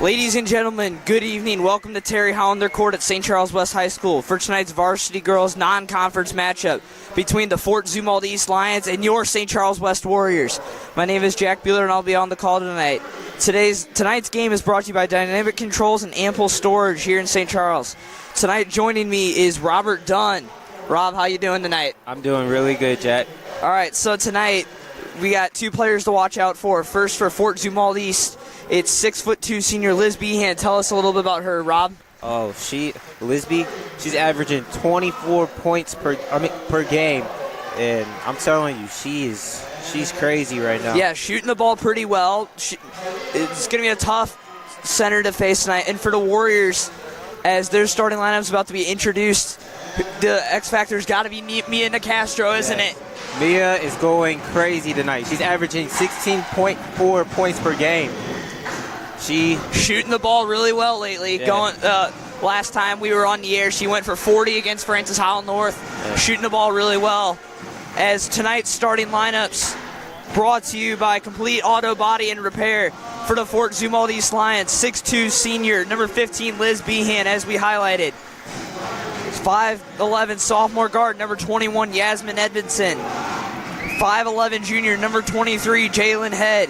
Ladies and gentlemen, good evening. Welcome to Terry Hollander Court at St. Charles West High School for tonight's varsity girls non-conference matchup between the Fort Zumwalt East Lions and your St. Charles West Warriors. My name is Jack Bueller, and I'll be on the call tonight. Tonight's game is brought to you by Dynamic Controls and Ample Storage here in St. Charles. Tonight joining me is Robert Dunn. Rob, how you doing tonight? I'm doing really good, Jack. All right, so tonight we got two players to watch out for. First, for Fort Zumwalt East, it's 6'2" senior Liz Behan. Tell us a little bit about her, Rob. Oh, Lisby, she's averaging 24 points per game, and I'm telling you, she's crazy right now. Yeah, shooting the ball pretty well. It's going to be a tough center to face tonight. And for the Warriors, as their starting lineup's about to be introduced, the X Factor's got to be Mia Nicastro, isn't it? Mia is going crazy tonight. She's averaging 16.4 points per game. She shooting the ball really well lately. Yeah. Last time we were on the air, she went for 40 against Francis Howell North, shooting the ball really well. As tonight's starting lineups brought to you by Complete Auto Body and Repair for the Fort Zumwalt East Lions. 6'2" senior, number 15, Liz Behan, as we highlighted. 5'11" sophomore guard, number 21, Yasmin Edmondson. 5'11" junior, number 23, Jalen Head.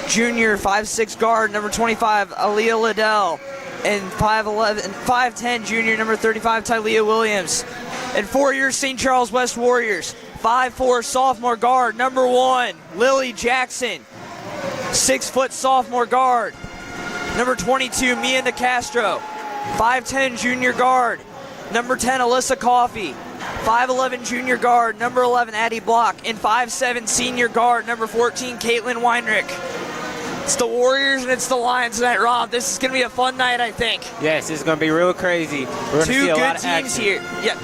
Junior 5'6" guard, number 25, Aaliyah Liddell. And 5'10" junior, number 35, Tylea Williams. And for your St. Charles West Warriors, 5'4" sophomore guard, number 1, Lily Jackson. 6 foot sophomore guard, number 22, Mia Nicastro. 5'10" junior guard, number 10, Alyssa Coffey. 5'11" junior guard, number 11, Addie Block. And 5'7" senior guard, number 14, Caitlin Weinrich. It's the Warriors and it's the Lions tonight, Rob. This is going to be a fun night, I think. Yes, it's going to be real crazy. We're going to see a lot of action. Two good teams here. Yeah.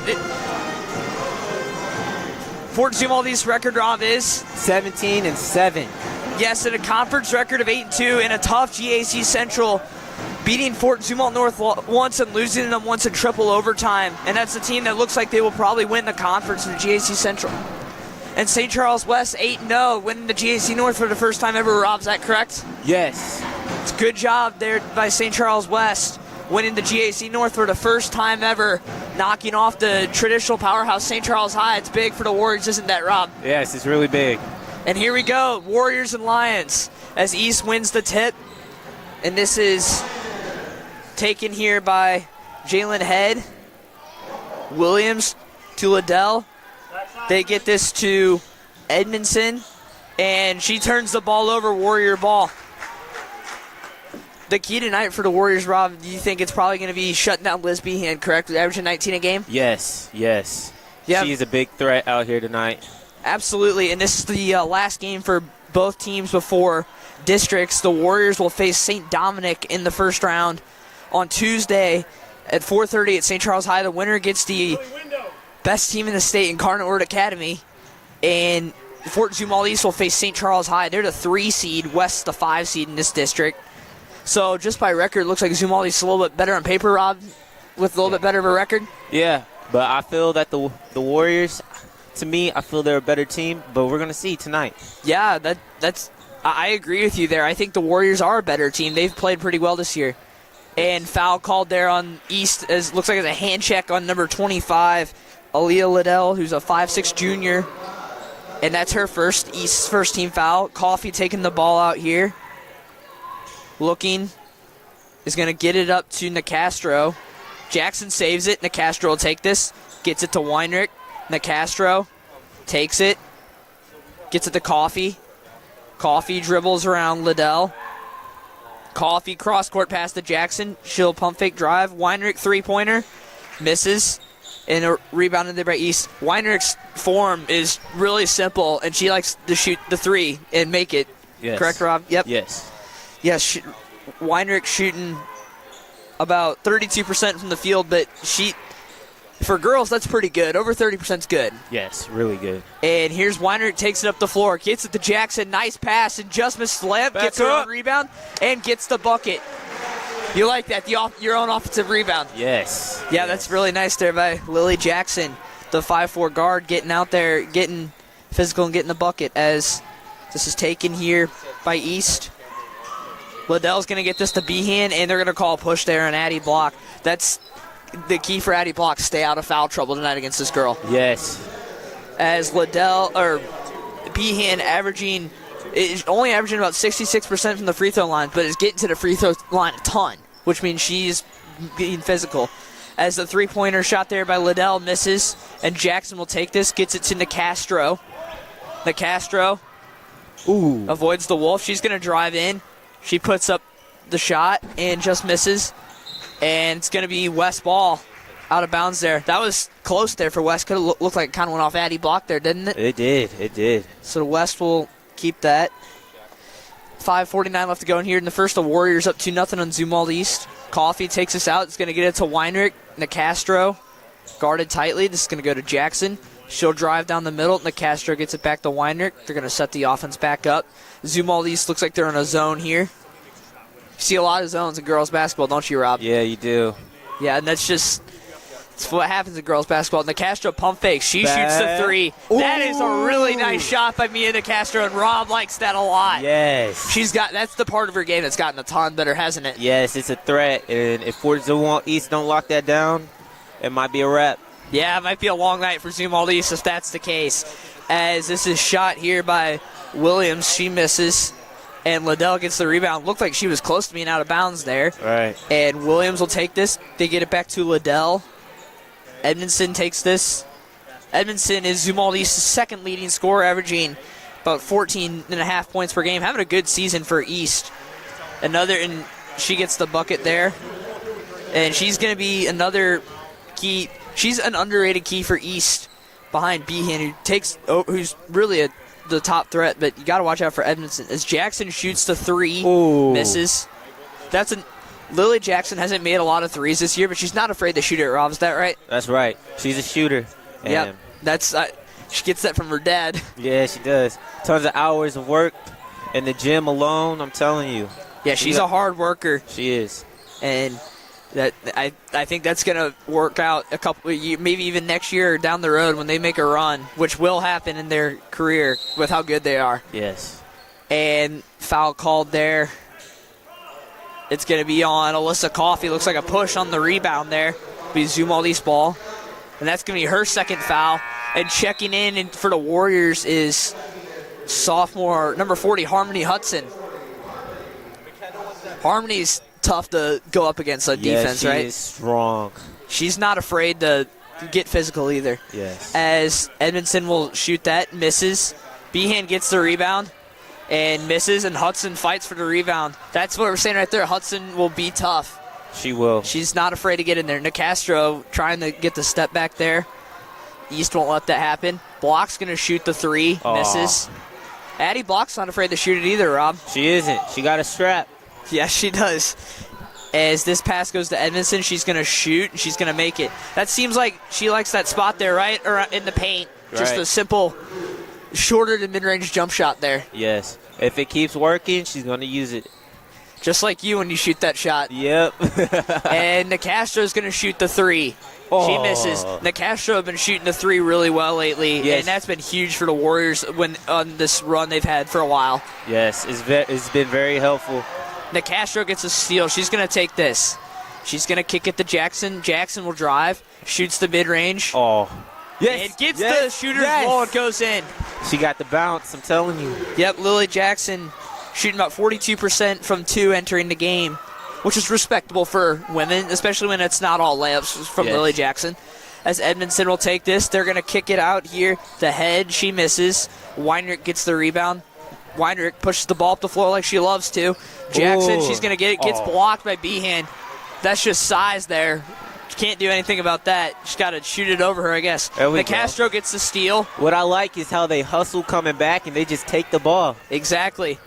Fort Zumwalt East record, Rob, is 17-7. Yes, and a conference record of 8-2 in a tough GAC Central, beating Fort Zumwalt North once and losing them once in triple overtime. And that's a team that looks like they will probably win the conference in the GAC Central. And St. Charles West 8-0, winning the GAC North for the first time ever. Rob, is that correct? Yes. It's a good job there by St. Charles West, winning the GAC North for the first time ever, knocking off the traditional powerhouse St. Charles High. It's big for the Warriors, isn't that, Rob? Yes, it's really big. And here we go, Warriors and Lions, as East wins the tip. And this is taken here by Jalen Head. Williams to Liddell. They get this to Edmondson, and she turns the ball over, Warrior ball. The key tonight for the Warriors, Rob, do you think it's probably going to be shutting down Liz Behan, correct, averaging 19 a game? Yes. Yep. She's a big threat out here tonight. Absolutely, and this is the last game for both teams before districts. The Warriors will face St. Dominic in the first round on Tuesday at 4:30 at St. Charles High. The winner gets the best team in the state, Incarnate Word Academy, and Fort Zumwalt East will face St. Charles High. They're the 3 seed, West the 5 seed in this district. So just by record, it looks like Zumwalt East is a little bit better on paper, Rob, with a little bit better of a record. Yeah, but I feel that the Warriors, to me, I feel they're a better team, but we're going to see tonight. Yeah, I agree with you there. I think the Warriors are a better team. They've played pretty well this year. And foul called there on East, as looks like it's a hand check on number 25, Aaliyah Liddell, who's a 5'6" junior. And that's her East's first team foul. Coffey taking the ball out here. Looking, is going to get it up to Nicastro. Jackson saves it. Nicastro will take this. Gets it to Weinrich. Nicastro takes it. Gets it to Coffey. Coffey dribbles around Liddell. Coffey cross-court pass to Jackson. She'll pump fake drive. Weinrich three-pointer. Misses. And a rebounded there by East. Weinrich's form is really simple, and she likes to shoot the three and make it. Yes. Correct, Rob? Yep. Yes. Yes, Weinrich shooting about 32% from the field, but for girls, that's pretty good. Over 30% is good. Yes, really good. And here's Weinrich, takes it up the floor, gets it to Jackson, nice pass, and just missed the layup, gets her own rebound, and gets the bucket. You like that, your own offensive rebound. Yes. Yeah, that's really nice there by Lily Jackson, the 5'4" guard, getting out there, getting physical and getting the bucket, as this is taken here by East. Liddell's going to get this to Behan, and they're going to call a push there on Addie Block. That's the key for Addie Block. Stay out of foul trouble tonight against this girl. Yes. As Behan is only averaging about 66% from the free throw line, but is getting to the free throw line a ton, which means she's being physical. As the three-pointer shot there by Liddell misses, and Jackson will take this, gets it to Nicastro. Nicastro avoids the Wolf. She's going to drive in. She puts up the shot and just misses. And it's going to be West ball out of bounds there. That was close there for West. Could have looked like it kind of went off Addie Block there, didn't it? It did. So West will keep that. 5:49 left to go in here in the first. The Warriors up 2-0 on Zumwalt East. Coffee takes us out. It's going to get it to Weinrich. Nicastro guarded tightly. This is going to go to Jackson. She'll drive down the middle. Nicastro gets it back to Weinrich. They're going to set the offense back up. Zumwalt East looks like they're in a zone here. You see a lot of zones in girls basketball, don't you, Rob? Yeah, you do. Yeah, and that's what happens in girls basketball. Nicastro pump fakes. She shoots the three. Ooh. That is a really nice shot by Mia Nicastro, and Rob likes that a lot. Yes. That's the part of her game that's gotten a ton better, hasn't it? Yes, it's a threat, and if Fort Zumwalt East don't lock that down, it might be a wrap. Yeah, it might be a long night for Zumwalt East if that's the case. As this is shot here by Williams, she misses, and Liddell gets the rebound. Looked like she was close to being out of bounds there. Right. And Williams will take this. They get it back to Liddell. Edmondson takes this. Edmondson is Zumwalt East's second leading scorer, averaging about 14.5 points per game. Having a good season for East. And she gets the bucket there. And she's going to be another key. She's an underrated key for East behind Behan, who's really the top threat, but you got to watch out for Edmondson. As Jackson shoots the three, misses. Lily Jackson hasn't made a lot of threes this year, but she's not afraid to shoot it, Rob. Is that right? That's right. She's a shooter. Yep. She gets that from her dad. Yeah, she does. Tons of hours of work in the gym alone, I'm telling you. Yeah, she's a hard worker. She is. And I think that's going to work out a couple, maybe even next year or down the road when they make a run, which will happen in their career with how good they are. Yes. And foul called there. It's going to be on Alyssa Coffey. Looks like a push on the rebound there. Be Zumwalt East ball. And that's going to be her second foul. And checking in for the Warriors is sophomore, number 40, Harmony Hudson. Harmony's tough to go up against on defense, right? She is strong. She's not afraid to get physical either. Yes. As Edmondson will shoot that, misses. Behan gets the rebound and misses, and Hudson fights for the rebound. That's what we're saying right there. Hudson will be tough. She will. She's not afraid to get in there. Nicastro trying to get the step back there. East won't let that happen. Block's going to shoot the three, misses. Addie Block's not afraid to shoot it either, Rob. She isn't. She got a strap. Yes, she does. As this pass goes to Edmondson, she's going to shoot, and she's going to make it. That seems like she likes that spot there, right? Or in the paint. Just a simple, shorter to mid-range jump shot there. Yes. If it keeps working, she's going to use it. Just like you when you shoot that shot. Yep. And Nicastro's going to shoot the three. She misses. Nicastro have been shooting the three really well lately, and that's been huge for the Warriors on this run they've had for a while. Yes, it's been very helpful. Nicastro gets a steal. She's going to take this. She's going to kick it to Jackson. Jackson will drive, shoots the mid-range. Yes. It gets the shooter's ball and goes in. She got the bounce, I'm telling you. Yep, Lily Jackson shooting about 42% from two entering the game, which is respectable for women, especially when it's not all layups from Lily Jackson. As Edmondson will take this, they're going to kick it out here. The head, she misses. Weinrich gets the rebound. Weinrich pushes the ball up the floor like she loves to. Jackson, she's going to get it, gets blocked by Behan. That's just size there. Can't do anything about that. Just got to shoot it over her, I guess. Nicastro gets the steal. What I like is how they hustle coming back and they just take the ball. Exactly.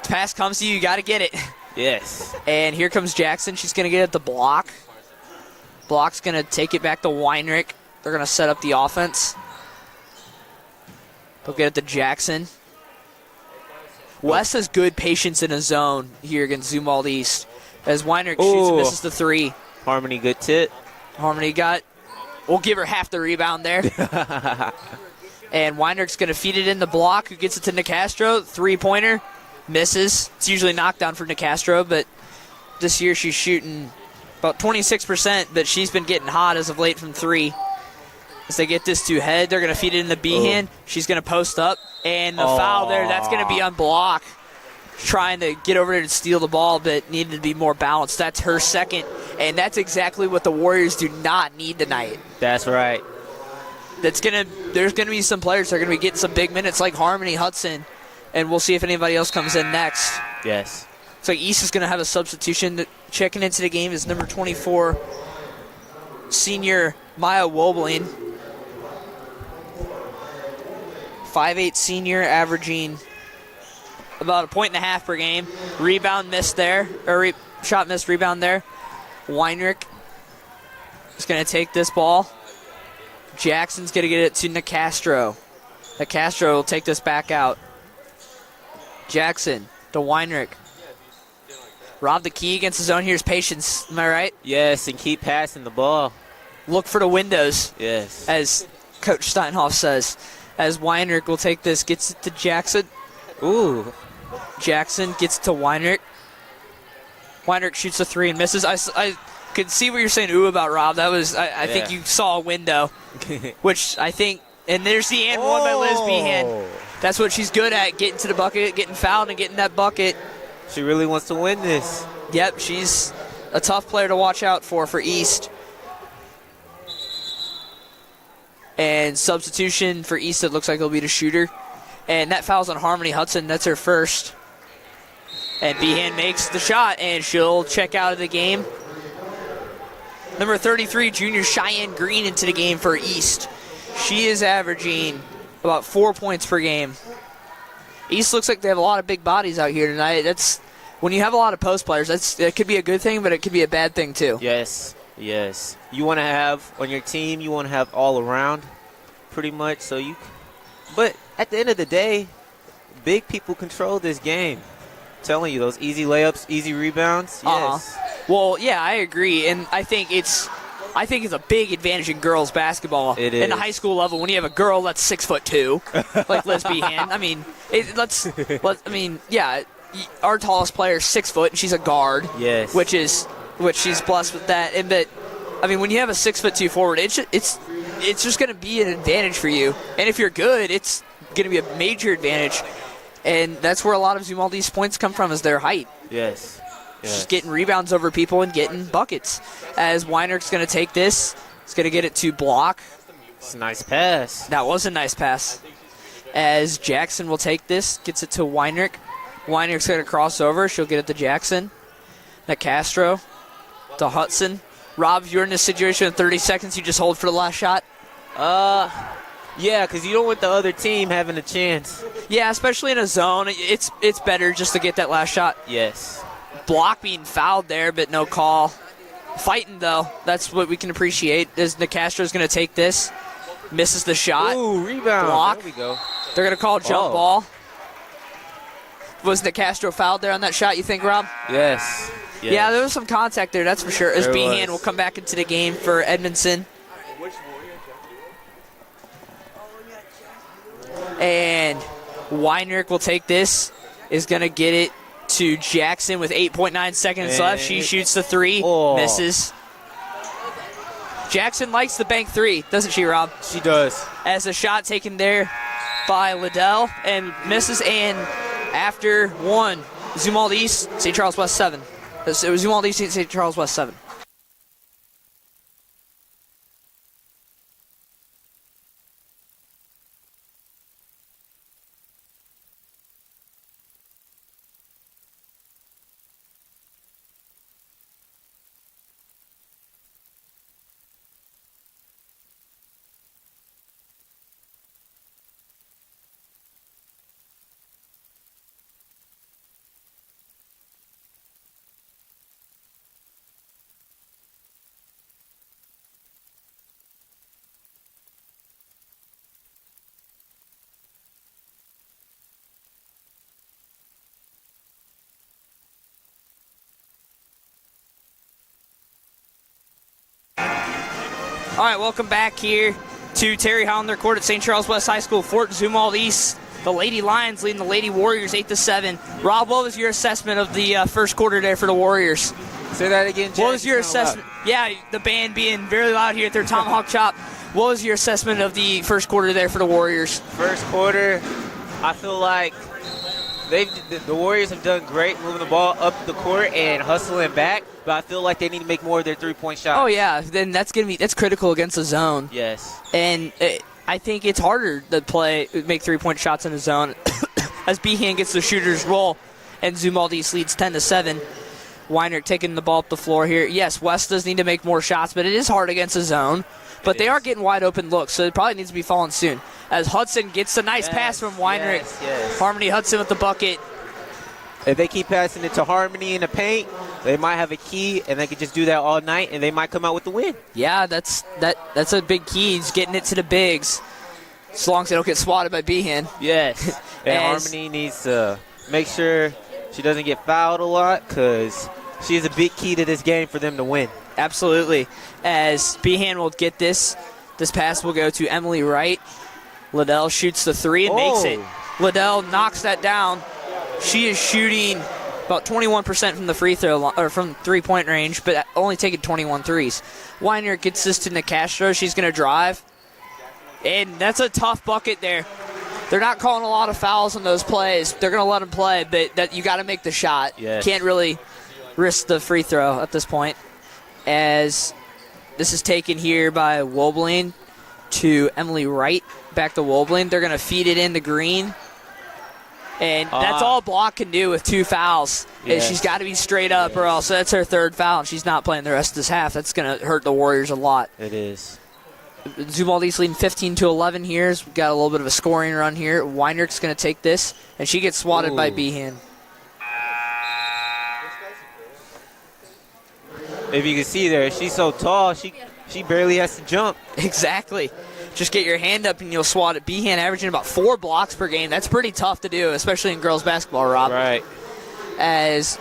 Pass comes to you, you got to get it. Yes. And here comes Jackson. She's going to get at the block. Block's going to take it back to Weinrich. They're going to set up the offense. They'll get it to Jackson. West has good patience in a zone here against Zumwalt East. As Weinrich shoots and misses the three. Harmony, good tip. Harmony we'll give her half the rebound there. And Weinrich's going to feed it in the block. Who gets it to Nicastro? Three-pointer. Misses. It's usually knockdown for Nicastro, but this year she's shooting about 26%, but she's been getting hot as of late from 3. As they get this to head, they're going to feed it in the B-hand. She's going to post up, and the foul there, that's going to be unblocked. Trying to get over there to steal the ball, but needed to be more balanced. That's her second, and that's exactly what the Warriors do not need tonight. That's right. There's going to be some players that are going to be getting some big minutes like Harmony Hudson, and we'll see if anybody else comes in next. Yes. So East is going to have a substitution. Checking into the game is number 24, senior Maya Wobling. 5'8" senior, averaging about 1.5 per game. Rebound missed there, or shot missed, rebound there. Weinrich is going to take this ball. Jackson's going to get it to Nicastro. Nicastro will take this back out. Jackson to Weinrich. Rob, the key against his own here is patience. Am I right? Yes, and keep passing the ball. Look for the windows. Yes. As Coach Steinhoff says. As Weinrich will take this, gets it to Jackson. Ooh. Jackson gets to Weinrich. Weinrich shoots a 3 and misses. I could see what you're saying ooh about, Rob. That was, I think you saw a window, which I think, and there's the and one by Liz Behan. That's what she's good at, getting to the bucket, getting fouled and getting that bucket. She really wants to win this. Yep, she's a tough player to watch out for East. And substitution for East, it looks like it'll be the shooter. And that foul's on Harmony Hudson. That's her first. And Behan makes the shot, and she'll check out of the game. Number 33, junior Cheyenne Green into the game for East. She is averaging about 4 points per game. East looks like they have a lot of big bodies out here tonight. That's when you have a lot of post players, it could be a good thing, but it could be a bad thing too. Yes, yes. You want to have on your team, you want to have all around, pretty much. But at the end of the day, big people control this game. I'm telling you, those easy layups, easy rebounds. Yes. Well, yeah, I agree, and I think it's a big advantage in girls basketball. It is. In the high school level, when you have a girl that's 6'2", like Liz Behan. I mean, our tallest player is 6 foot, and she's a guard. Yes. Which she's blessed with that. And when you have a 6'2" forward, it's just going to be an advantage for you. And if you're good, it's going to be a major advantage. And that's where a lot of Zumwalt East points come from, is their height. Yes. Just getting rebounds over people and getting buckets. As Weinrich's going to take this, he's going to get it to block. It's a nice pass. That was a nice pass. As Jackson will take this, gets it to Weinrich. Weinrich's going to cross over. She'll get it to Jackson. Nicastro to Hudson. Rob, if you're in this situation in 30 seconds, you just hold for the last shot? Yeah, because you don't want the other team having a chance. Yeah, especially in a zone. It's better just to get that last shot. Yes. Block being fouled there, but no call. Fighting, though. That's what we can appreciate. As Nicastro's going to take this. Misses the shot. Ooh, rebound. Block. There we go. They're going to call jump ball. Was Nicastro fouled there on that shot, you think, Rob? Yes. Yeah, there was some contact there, that's for sure. As There Behan was. will come back into the game for Edmondson. And Weinrich will take this. Is going to get it to Jackson with 8.9 seconds left. She shoots the 3. Misses. Jackson likes the bank 3, doesn't she, Rob? She does. As a shot taken there by Liddell and misses. And after one, Zumwalt East, St. Charles West 7. It was Zumwalt East, St. Charles West 7. All right, welcome back here to Terry Hollander Court at St. Charles West High School, Fort Zumwalt East The Lady Lions leading the Lady Warriors 8-7. Rob, what was your assessment of the first quarter there for the Warriors? Say that again, Jack. What was your assessment? Yeah, the band being very loud here at their Tomahawk Chop. What was your assessment of the first quarter there for the Warriors? First quarter, I feel like the Warriors have done great moving the ball up the court and hustling back, but I feel like they need to make more of their three-point shots. Oh yeah, then that's critical against the zone. Yes. And I think it's harder to make three-point shots in the zone as Behan gets the shooter's roll, and Zumwalt East leads 10-7. Weiner taking the ball up the floor here. Yes, West does need to make more shots, but it is hard against the zone. But they are getting wide open looks, so it probably needs to be falling soon. As Hudson gets a nice pass from Weiner. Yes. Harmony Hudson with the bucket. If they keep passing it to Harmony in the paint, they might have a key, and they could just do that all night, and they might come out with the win. Yeah, that's a big key. He's getting it to the bigs, as long as they don't get swatted by Behan. Yes. And Harmony needs to make sure she doesn't get fouled a lot, because she is a big key to this game for them to win. Absolutely. As Behan will get this pass will go to Emily Wright. Liddell shoots the three and makes it. Liddell knocks that down. She is shooting about 21% from the free throw or from three-point range, but only taking 21 threes. Weiner gets this to Nicastro. She's going to drive. And that's a tough bucket there. They're not calling a lot of fouls on those plays. They're going to let them play, but you got to make the shot. Yes. Can't really risk the free throw at this point. As this is taken here by Wobling to Emily Wright. Back to Wobling. They're going to feed it into Green. And that's all Block can do with two fouls. Yes. She's got to be straight up or else that's her third foul, and she's not playing the rest of this half. That's going to hurt the Warriors a lot. It is. Zumwalt East leading 15-11 here. We've got a little bit of a scoring run here. Weinrich's going to take this, and she gets swatted by Behan. If you can see there, she's so tall, she barely has to jump. Exactly. Just get your hand up and you'll swat it. Behan averaging about 4 blocks per game. That's pretty tough to do, especially in girls basketball, Rob. Right. As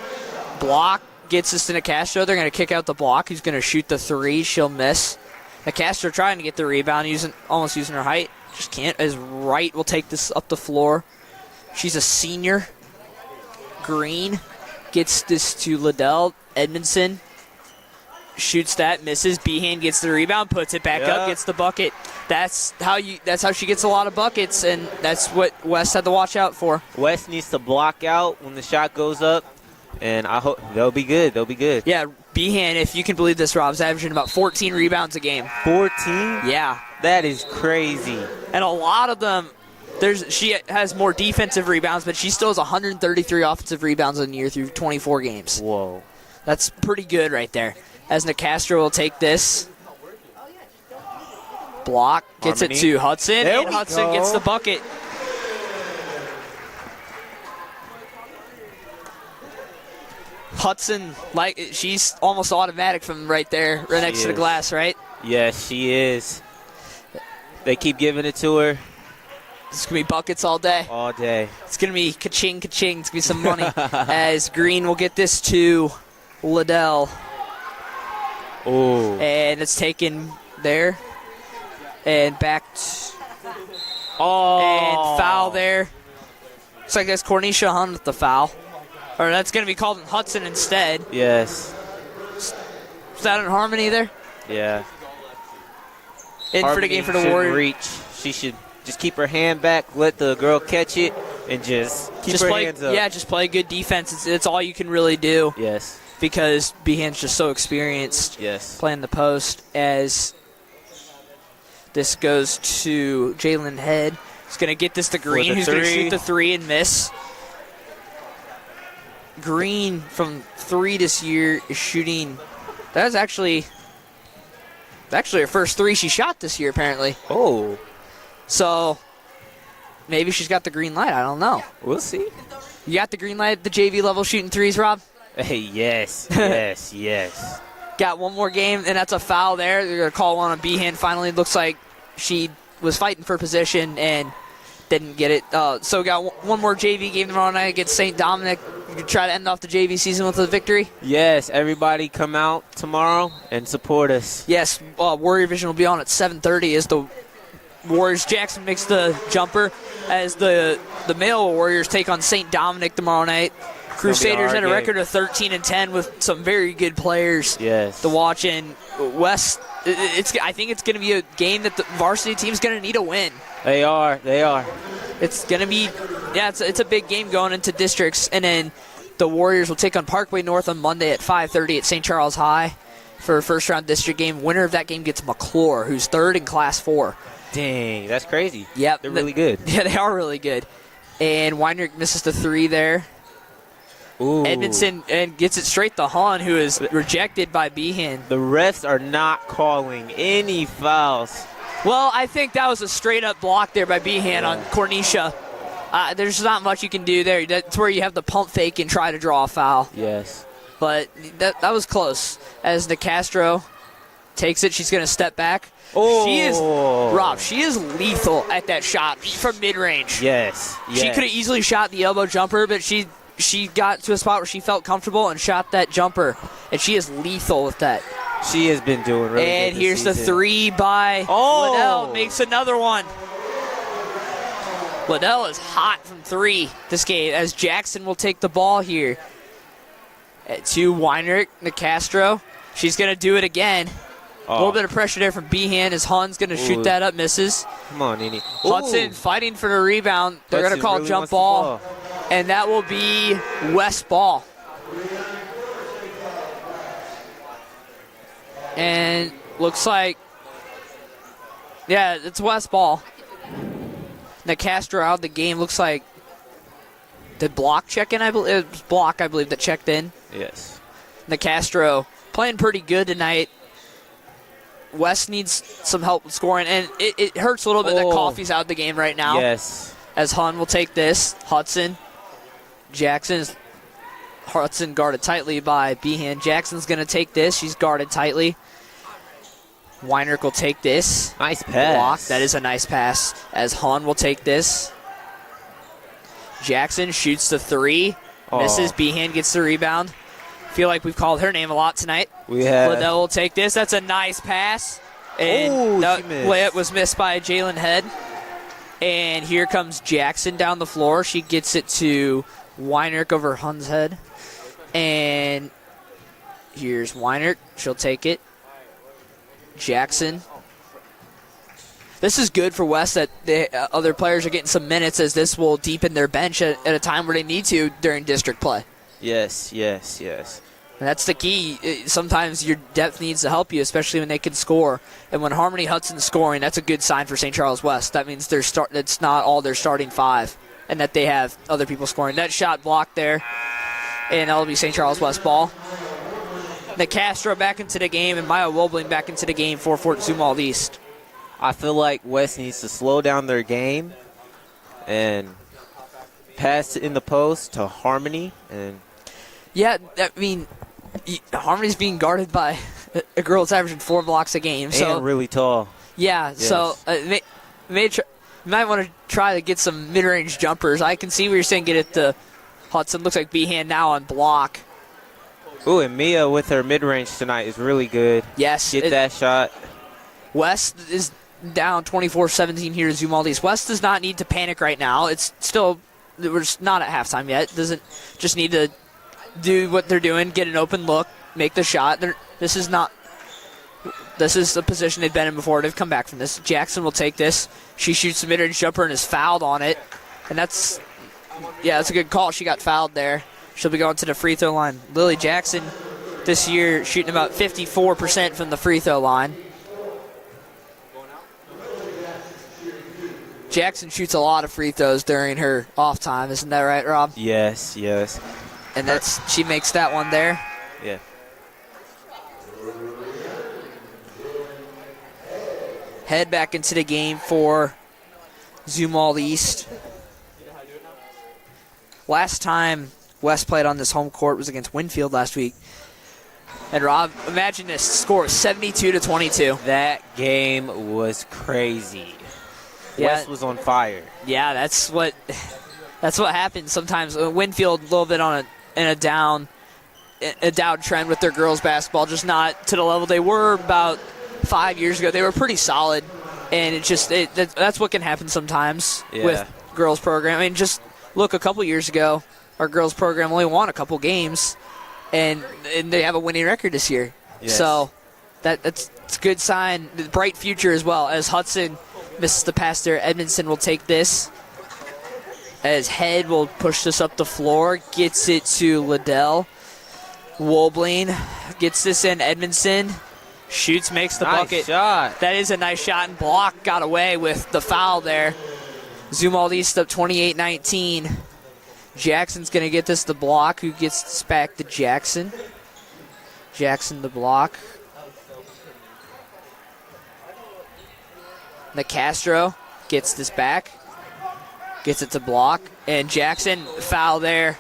Block gets this to Nicastro, they're going to kick out the Block. He's going to shoot the three. She'll miss. Nicastro trying to get the rebound, almost using her height. Just can't. As Wright will take this up the floor. She's a senior. Green gets this to Liddell. Edmondson shoots that, misses. Behan gets the rebound, puts it back up, gets the bucket. That's how she gets a lot of buckets, and that's what West had to watch out for. West needs to block out when the shot goes up, and I hope they'll be good. They'll be good. Yeah, Behan, if you can believe this, Rob's averaging about 14 rebounds a game. 14? Yeah. That is crazy. And a lot of them, she has more defensive rebounds, but she still has 133 offensive rebounds in a year through 24 games. Whoa. That's pretty good right there. As Nicastro will take this. Block, gets Harmony. it to Hudson, and Hudson gets the bucket. Hudson, she's almost automatic from right there, right next to the glass, right? Yes, she is. They keep giving it to her. It's going to be buckets all day. All day. It's going to be ka-ching, ka-ching. It's going to be some money. As Green will get this to Liddell. Oh. And it's taken there. And back. And foul there. Looks like that's Cornisha Hunt with the foul. Or that's going to be called Hudson instead. Yes. Is that in Harmony there? Yeah. For the game for the Warriors. Reach. She should just keep her hand back, let the girl catch it, and just keep her hands up. Yeah, just play good defense. It's all you can really do. Yes. Because Behan's just so experienced. Yes. Playing the post. As this goes to Jalen Head. He's going to get this to Green, who's going to shoot the three and miss. Green from three this year is shooting. That's actually her first three she shot this year, apparently. Oh. So maybe she's got the green light. I don't know. We'll see. You got the green light at the JV level shooting threes, Rob? Hey, yes, yes, yes. Got one more game, and that's a foul there. They're going to call one on Behan. Finally, looks like she was fighting for position and didn't get it. So got one more JV game tomorrow night against St. Dominic. You can try to end off the JV season with a victory. Yes, everybody come out tomorrow and support us. Yes, Warrior Vision will be on at 7:30 as the Warriors. Jackson makes the jumper. as the male Warriors take on St. Dominic tomorrow night. Crusaders had a record of 13-10 with some very good players to watch. And West, I think it's going to be a game that the varsity team's going to need a win. They are. It's going to be, it's a big game going into districts. And then the Warriors will take on Parkway North on Monday at 5:30 at St. Charles High for a first-round district game. Winner of that game gets McClure, who's third in Class 4. Dang, that's crazy. Yep. They're really good. Yeah, they are really good. And Weinrich misses the 3 there. Ooh. Edmondson and gets it straight to Hahn, who is rejected by Behan. The refs are not calling any fouls. Well, I think that was a straight-up block there by Behan on Cornisha. There's not much you can do there. That's where you have the pump fake and try to draw a foul. Yes. But that was close. As Nicastro takes it, she's going to step back. Oh. She is lethal at that shot from mid-range. Yes. She could have easily shot the elbow jumper, but she got to a spot where she felt comfortable and shot that jumper. And she is lethal with that. She has been doing really good And here's this the season. 3 by Liddell. Makes another one. Liddell is hot from 3 this game as Jackson will take the ball here. To Weinrich, Nicastro. She's going to do it again. A little bit of pressure there from Behan as Hunn's going to shoot that up, misses. Come on, Nene. Hudson fighting for the rebound. They're going to call really jump ball, and that will be West ball. And looks like, it's West ball. Nicastro out of the game. Looks like the block check in, I believe. It was block, I believe, that checked in. Yes. Nicastro playing pretty good tonight. West needs some help with scoring, and it hurts a little bit that Coffey's out of the game right now. Yes. As Hun will take this. Hudson. Hudson guarded tightly by Behan. Jackson's going to take this. She's guarded tightly. Weinrich will take this. Nice pass. Block. That is a nice pass. As Hun will take this. Jackson shoots the 3. Misses. Behan gets the rebound. Feel like we've called her name a lot tonight. We have. Liddell will take this. That's a nice pass. And that layup was missed by Jalen Head. And here comes Jackson down the floor. She gets it to Weinrich over Hun's head. And here's Weinrich. She'll take it. Jackson. This is good for West that the other players are getting some minutes, as this will deepen their bench at a time where they need to during district play. Yes. And that's the key. Sometimes your depth needs to help you, especially when they can score. And when Harmony Hudson's scoring, that's a good sign for St. Charles West. That means it's not all their starting 5, and that they have other people scoring. That shot blocked there, and that'll be St. Charles West ball. Nicastro back into the game, and Maya Wobling back into the game for Fort Zumwalt East. I feel like West needs to slow down their game and pass it in the post to Harmony. And yeah, I mean, Harmony's being guarded by a girl that's averaging 4 blocks a game. And really tall. Yeah, yes. So you might want to try to get some mid-range jumpers. I can see what you're saying, get it to Hudson. Looks like Behan now on block. Ooh, and Mia with her mid-range tonight is really good. Yes. Get that shot. West is down 24-17 here to Zumwalt East. West does not need to panic right now. It's still, we're just not at halftime yet. Doesn't just need to do what they're doing, get an open look, make the shot. This is the position they've been in before. They've come back from this. Jackson will take this. She shoots the mid-range jumper and is fouled on it. And that's a good call. She got fouled there. She'll be going to the free throw line. Lily Jackson this year shooting about 54% from the free throw line. Jackson shoots a lot of free throws during her off time. Isn't that right, Rob? Yes. And she makes that one there. Yeah. Head back into the game for Zumwalt East. Last time West played on this home court was against Winfield last week. And Rob, imagine this score was 72-22. That game was crazy. Yeah. West was on fire. Yeah, that's what happens sometimes. Winfield a little bit in a down trend with their girls basketball, just not to the level they were about 5 years ago. They were pretty solid, and that's what can happen sometimes girls program. I mean, just look a couple years ago, our girls program only won a couple games, and they have a winning record this year. Yes. So that's a good sign. The bright future as well. As Hudson misses the pass there, Edmondson will take this. As Head will push this up the floor, gets it to Liddell. Woblin gets this in. Edmondson shoots, makes the bucket. Shot. That is a nice shot, and Block got away with the foul there. Zumwalt East up 28-19. Jackson's going to get this to Block, who gets this back to Jackson. Jackson to Block. Castro gets this back. Gets it to Block. And Jackson, foul there.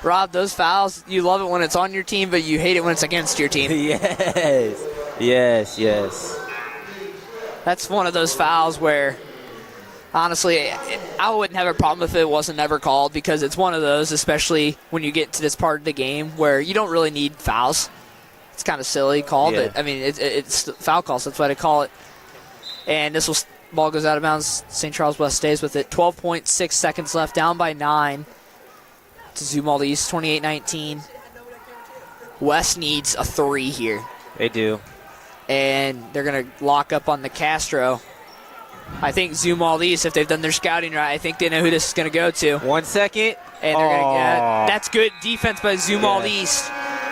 Rob, those fouls, you love it when it's on your team, but you hate it when it's against your team. Yes. That's one of those fouls where, honestly, I wouldn't have a problem if it wasn't ever called, because it's one of those, especially when you get to this part of the game where you don't really need fouls. It's kind of silly called, but I mean, it's foul calls. That's why they call it. And this ball goes out of bounds. St. Charles West stays with it. 12.6 seconds left, down by 9 to Zumwalt East, 28-19. West needs a 3 here. They do. And they're going to lock up on the Castro. I think Zumwalt East, if they've done their scouting right, I think they know who this is going to go to. 1 second. And they're gonna, that's good defense by Zumwalt East,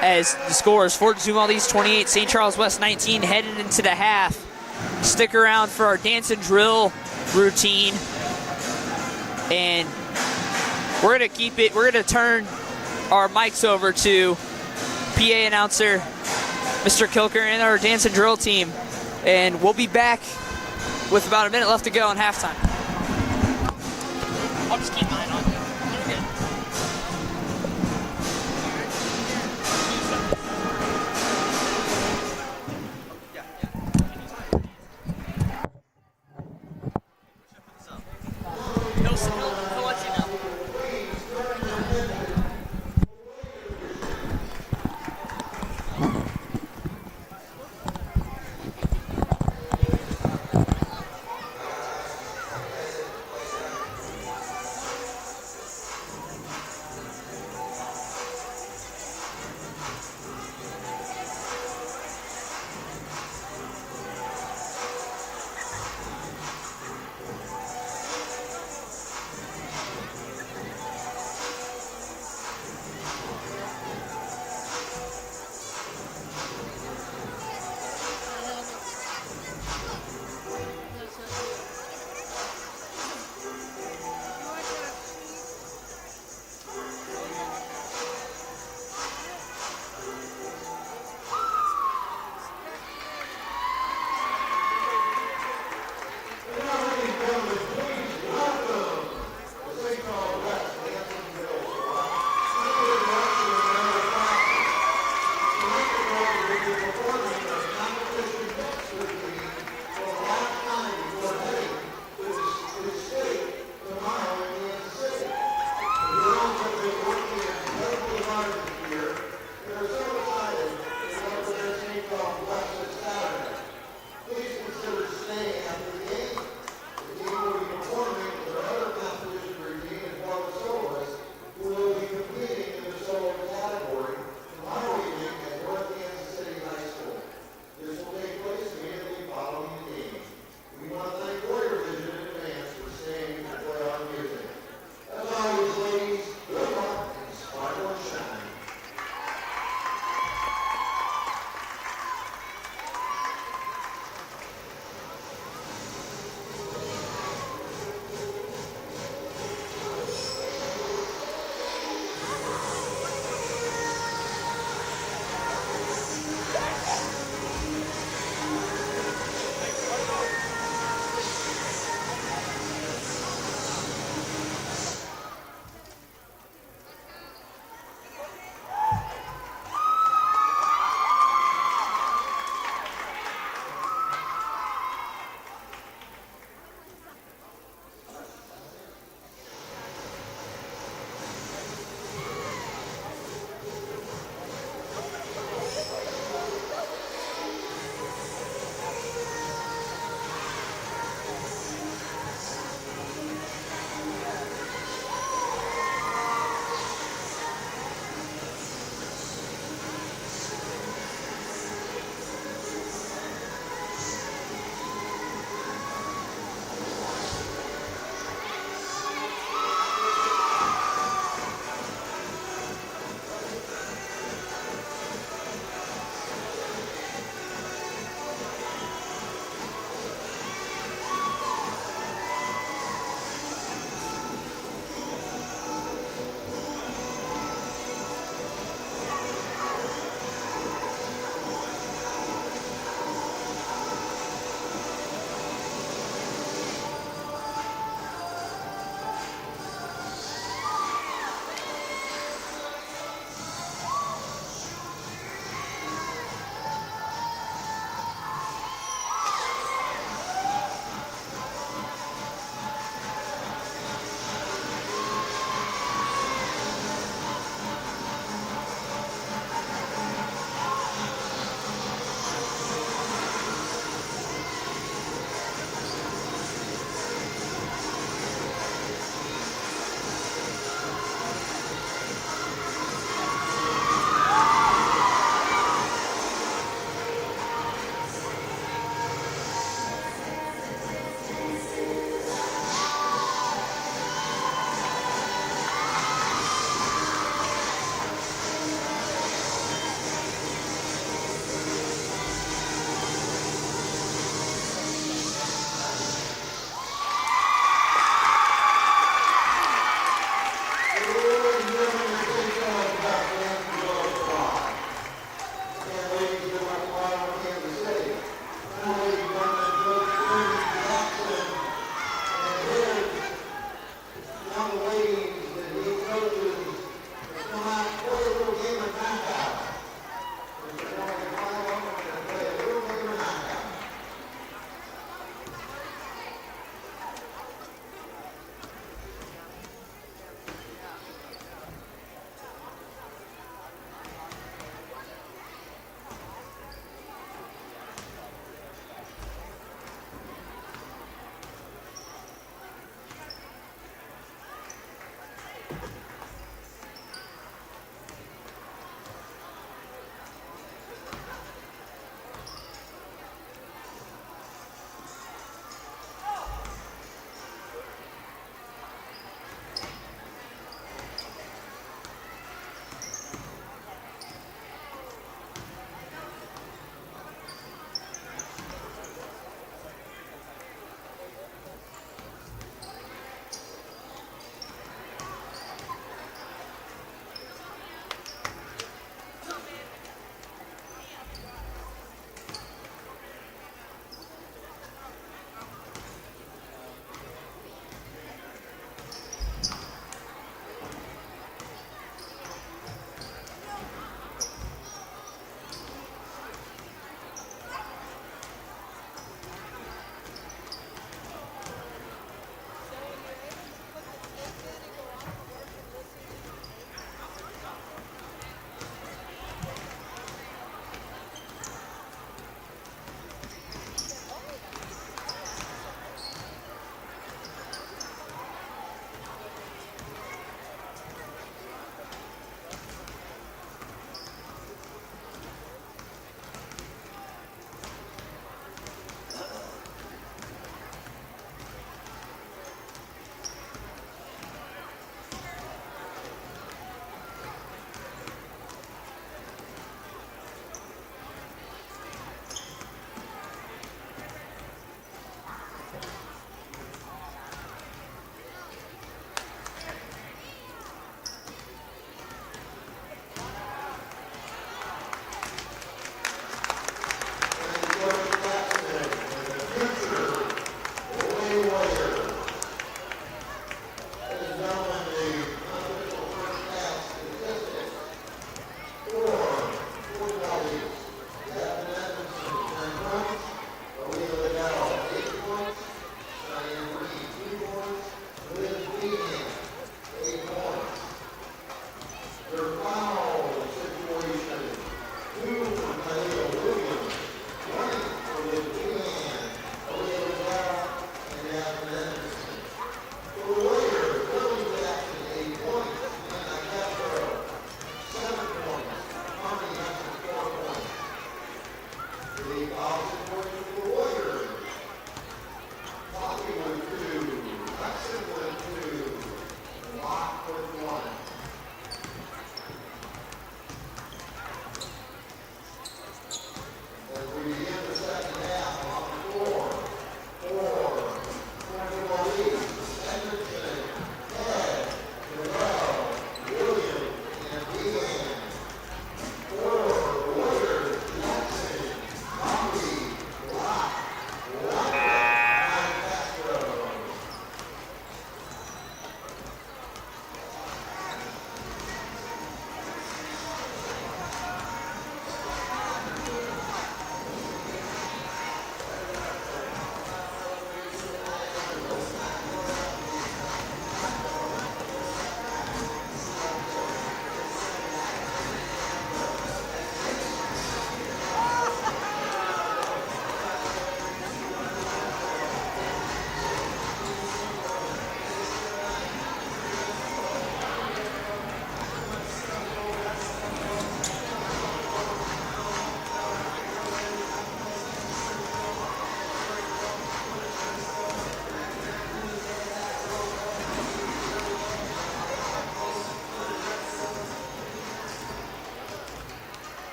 as the score is for Zumwalt East 28, St. Charles West 19, headed into the half. Stick around for our dance and drill routine. And we're going to keep it, we're going to turn our mics over to PA announcer Mr. Kilker and our dance and drill team. And we'll be back with about a minute left to go in halftime. I'll just keep mine on. You're good. No, he'll let you know.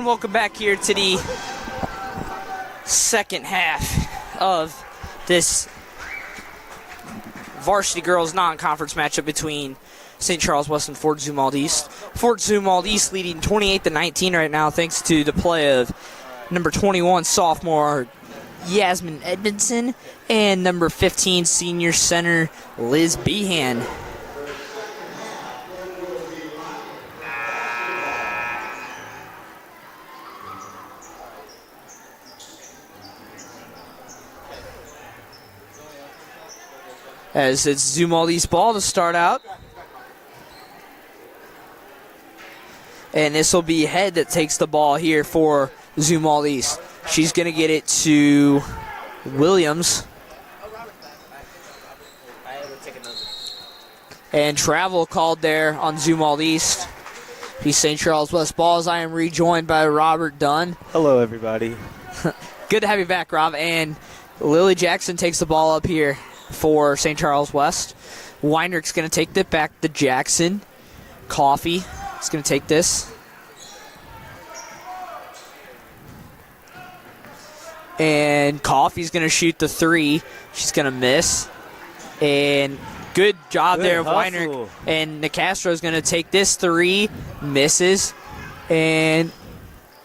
And welcome back here to the second half of this varsity girls non-conference matchup between St. Charles West and Fort Zumwalt East. Fort Zumwalt East leading 28-19 right now thanks to the play of number 21 sophomore Yasmin Edmondson and number 15 senior center Liz Behan. As it's Zumwalt East ball to start out. And this will be Head that takes the ball here for Zumwalt East. She's going to get it to Williams. And travel called there on Zumwalt East. He's St. Charles West ball as I am rejoined by Robert Dunn. Hello, everybody. Good to have you back, Rob. And Lily Jackson takes the ball up here for St. Charles West. Weinrich's going to take it back to Jackson. Coffee is going to take this. And Coffee's going to shoot the three. She's going to miss. And good job there of Weinrich. And Nicastro's going to take this three. Misses. And,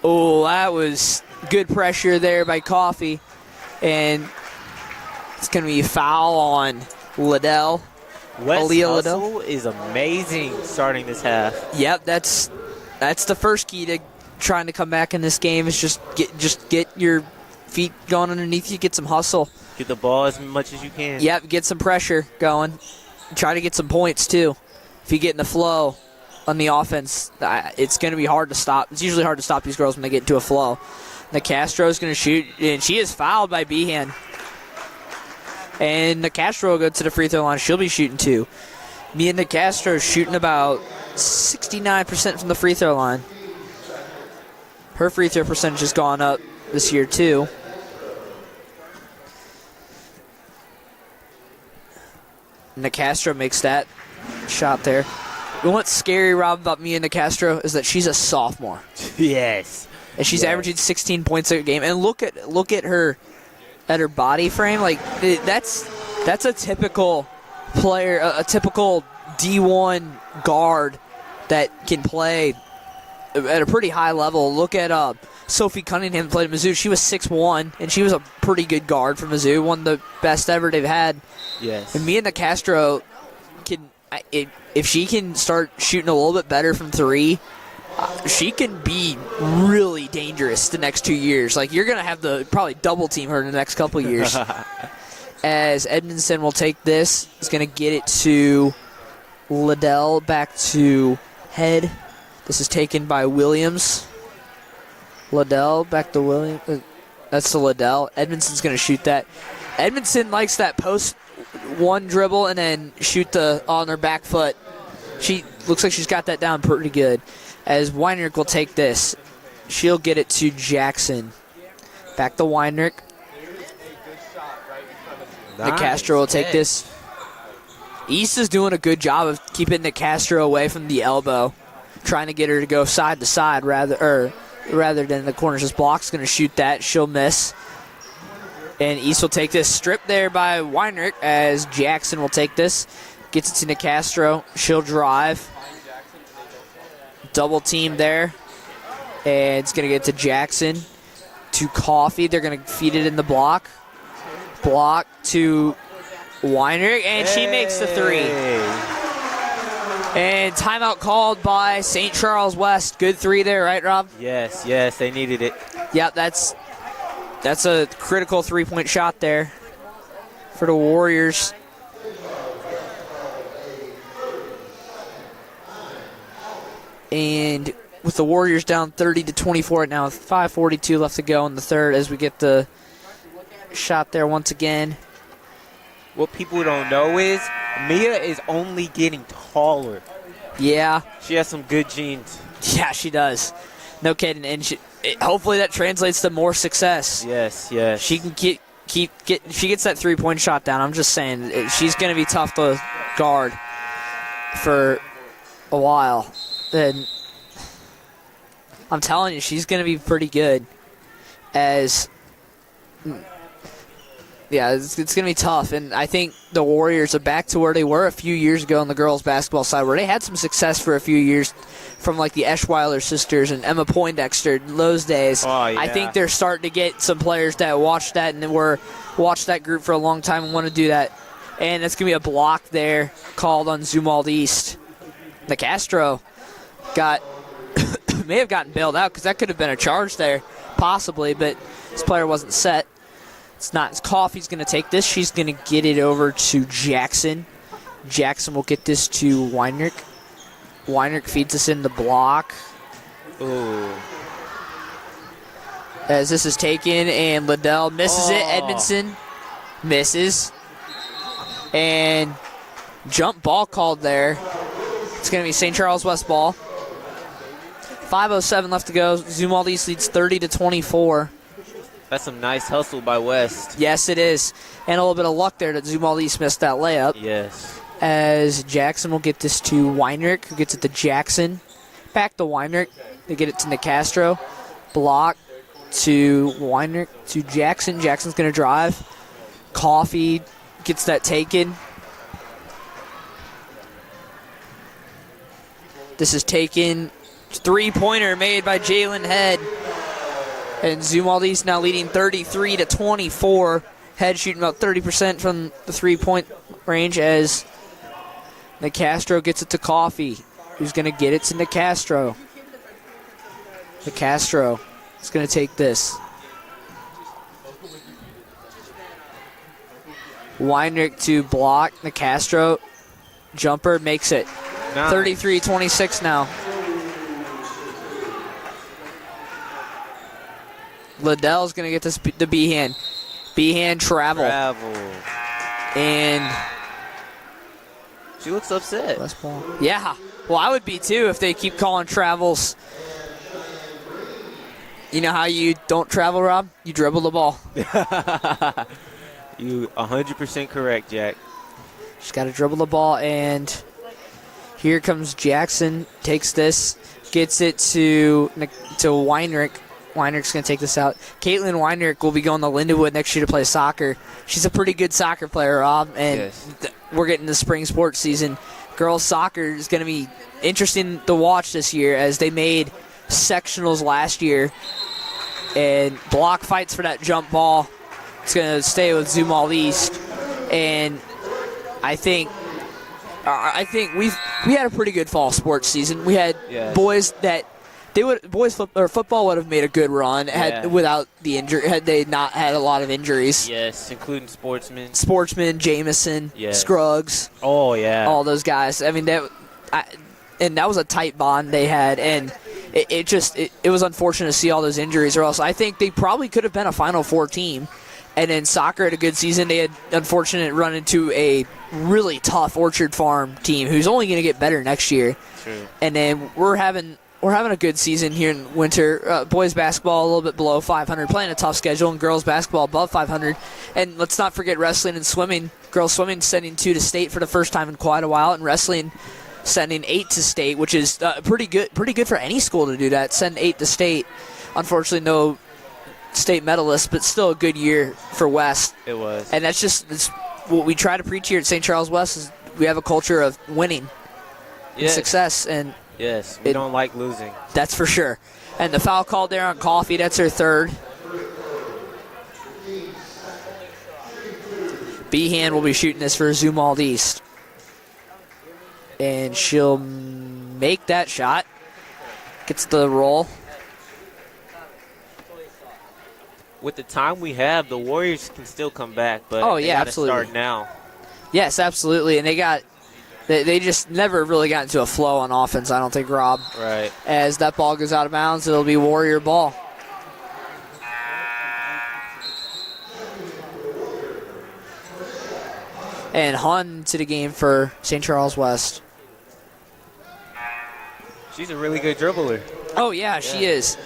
oh, that was good pressure there by Coffee. And it's going to be a foul on Liddell. West Aaliyah hustle Liddell is amazing starting this half. Yep, that's the first key to trying to come back in this game is just get your feet going underneath you, get some hustle. Get the ball as much as you can. Yep, get some pressure going. Try to get some points too. If you get in the flow on the offense, it's going to be hard to stop. It's usually hard to stop these girls when they get into a flow. Nicastro's going to shoot, and she is fouled by Behan. And Nicastro will go to the free throw line. She'll be shooting two. Me and Nicastro shooting about 69% from the free throw line. Her free throw percentage has gone up this year too. Nicastro makes that shot there. What's scary, Rob, about me and Nicastro is that she's a sophomore. Yes. And she's averaging 16 points a game. And look at her. At her body frame, like that's a typical player, a typical D1 guard that can play at a pretty high level. Look at Sophie Cunningham played at Mizzou. She was 6'1", and she was a pretty good guard for Mizzou, one of the best ever they've had. Yes. And me and Nicastro can, if she can start shooting a little bit better from three, she can be really dangerous the next 2 years. Like, you're going to have to probably double team her in the next couple years. As Edmondson will take this, he's going to get it to Liddell, back to Head. This is taken by Williams. Liddell, back to Williams. That's to Liddell. Edmondson's going to shoot that. Edmondson likes that post one dribble and then shoot on her back foot. She looks like she's got that down pretty good. As Weinrich will take this. She'll get it to Jackson. Back to Weinrich. Nice. Nicastro will take this. East is doing a good job of keeping Nicastro away from the elbow. Trying to get her to go side to side rather than the corners. This block's going to shoot that. She'll miss. And East will take this. Stripped there by Weinrich as Jackson will take this. Gets it to Nicastro. She'll drive. Double team there. And it's going to get to Jackson. To Coffee. They're going to feed it in the block. Block to Weinrich. And she makes the three. And timeout called by St. Charles West. Good three there, right, Rob? Yes, they needed it. Yep, that's a critical three-point shot there for the Warriors. And with the Warriors down 30-24 right now, with 5:42 left to go in the third as we get the shot there once again. What people don't know is Mia is only getting taller. Yeah. She has some good genes. Yeah, she does. No kidding. And hopefully that translates to more success. Yes. She can if she gets that three-point shot down, I'm just saying, she's going to be tough to guard for a while. And I'm telling you, she's going to be pretty good. It's going to be tough. And I think the Warriors are back to where they were a few years ago on the girls' basketball side, where they had some success for a few years from like the Eschweiler sisters and Emma Poindexter, those days. Oh, yeah. I think they're starting to get some players that watch that and watched that group for a long time and want to do that. And it's going to be a block there called on Zumwalt East. The Castro may have gotten bailed out because that could have been a charge there, possibly, but this player wasn't set. It's not. It's Coffey's going to take this. She's going to get it over to Jackson. Jackson will get this to Weinrich. Weinrich feeds us in the block. Ooh. As this is taken, and Liddell misses it. Edmondson misses. And jump ball called there. It's going to be St. Charles West ball. 5:07 left to go. Zumwalt East leads 30-24. That's some nice hustle by West. Yes, it is. And a little bit of luck there that Zumwalt East missed that layup. Yes. As Jackson will get this to Weinrich, who gets it to Jackson. Back to Weinrich. They get it to Nicastro. Block to Weinrich to Jackson. Jackson's going to drive. Coffey gets that taken. This is taken. Three-pointer made by Jalen Head. And Zumwalt East now leading 33-24. Head shooting about 30% from the three-point range as Nicastro gets it to Coffey, who's going to get it to Nicastro. Nicastro is going to take this. Weinrich to block. Nicastro. Jumper makes it. Nice. 33-26 now. Liddell's going to get this to Behan. Behan travel. And she looks upset. Yeah. Well, I would be too if they keep calling travels. You know how you don't travel, Rob? You dribble the ball. You 100% correct, Jack. She's got to dribble the ball, and here comes Jackson. Takes this, gets it to Weinrich. Weinrich's going to take this out. Caitlin Weinrich will be going to Lindenwood next year to play soccer. She's a pretty good soccer player, Rob, and yes. We're getting the spring sports season. Girls soccer is going to be interesting to watch this year as they made sectionals last year, and block fights for that jump ball. It's going to stay with Zumwalt East, and I think we had a pretty good fall sports season. We had boys that football would have made a good run without the injury, had they not had a lot of injuries. Yes, including sportsmen, Jameson, Scruggs. Oh yeah, all those guys. I mean that was a tight bond they had, and it was unfortunate to see all those injuries. Or else I think they probably could have been a Final Four team. And in soccer, had a good season. They had unfortunate run into a really tough Orchard Farm team who's only going to get better next year. True. And then we're having a good season here in winter. Boys basketball a little bit below 500, playing a tough schedule, and girls basketball above 500. And let's not forget wrestling and swimming. Girls swimming sending 2 to state for the first time in quite a while, and wrestling sending 8 to state, which is pretty good for any school to do that. Send 8 to state. Unfortunately, no state medalists, but still a good year for West. It was. And that's what we try to preach here at St. Charles West is we have a culture of winning and success. And yes, we don't like losing. That's for sure. And the foul called there on Coffey, that's her third. Behan will be shooting this for Zumwalt East. And she'll make that shot. Gets the roll. With the time we have, the Warriors can still come back, but they gotta start now. Yes, absolutely. And they just never really got into a flow on offense, I don't think, Rob. Right. As that ball goes out of bounds, it'll be Warrior ball. And Hun to the game for St. Charles West. She's a really good dribbler. Oh, yeah, she is.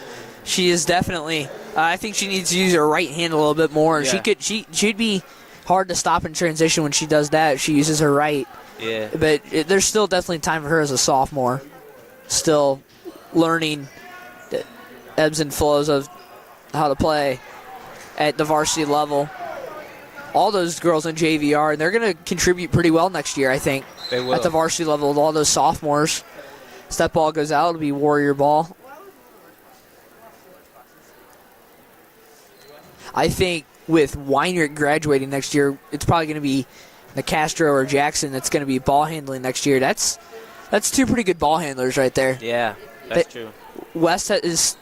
She is definitely. I think she needs to use her right hand a little bit more. Yeah. She'd be hard to stop in transition when she does that if she uses her right. Yeah. But there's still definitely time for her as a sophomore. Still learning ebbs and flows of how to play at the varsity level. All those girls in JV and they're going to contribute pretty well next year, I think. They will. At the varsity level with all those sophomores. As that ball goes out, it'll be Warrior ball. I think with Weinrich graduating next year, it's probably going to be Nicastro or Jackson that's going to be ball handling next year. That's two pretty good ball handlers right there. Yeah, that's true. West is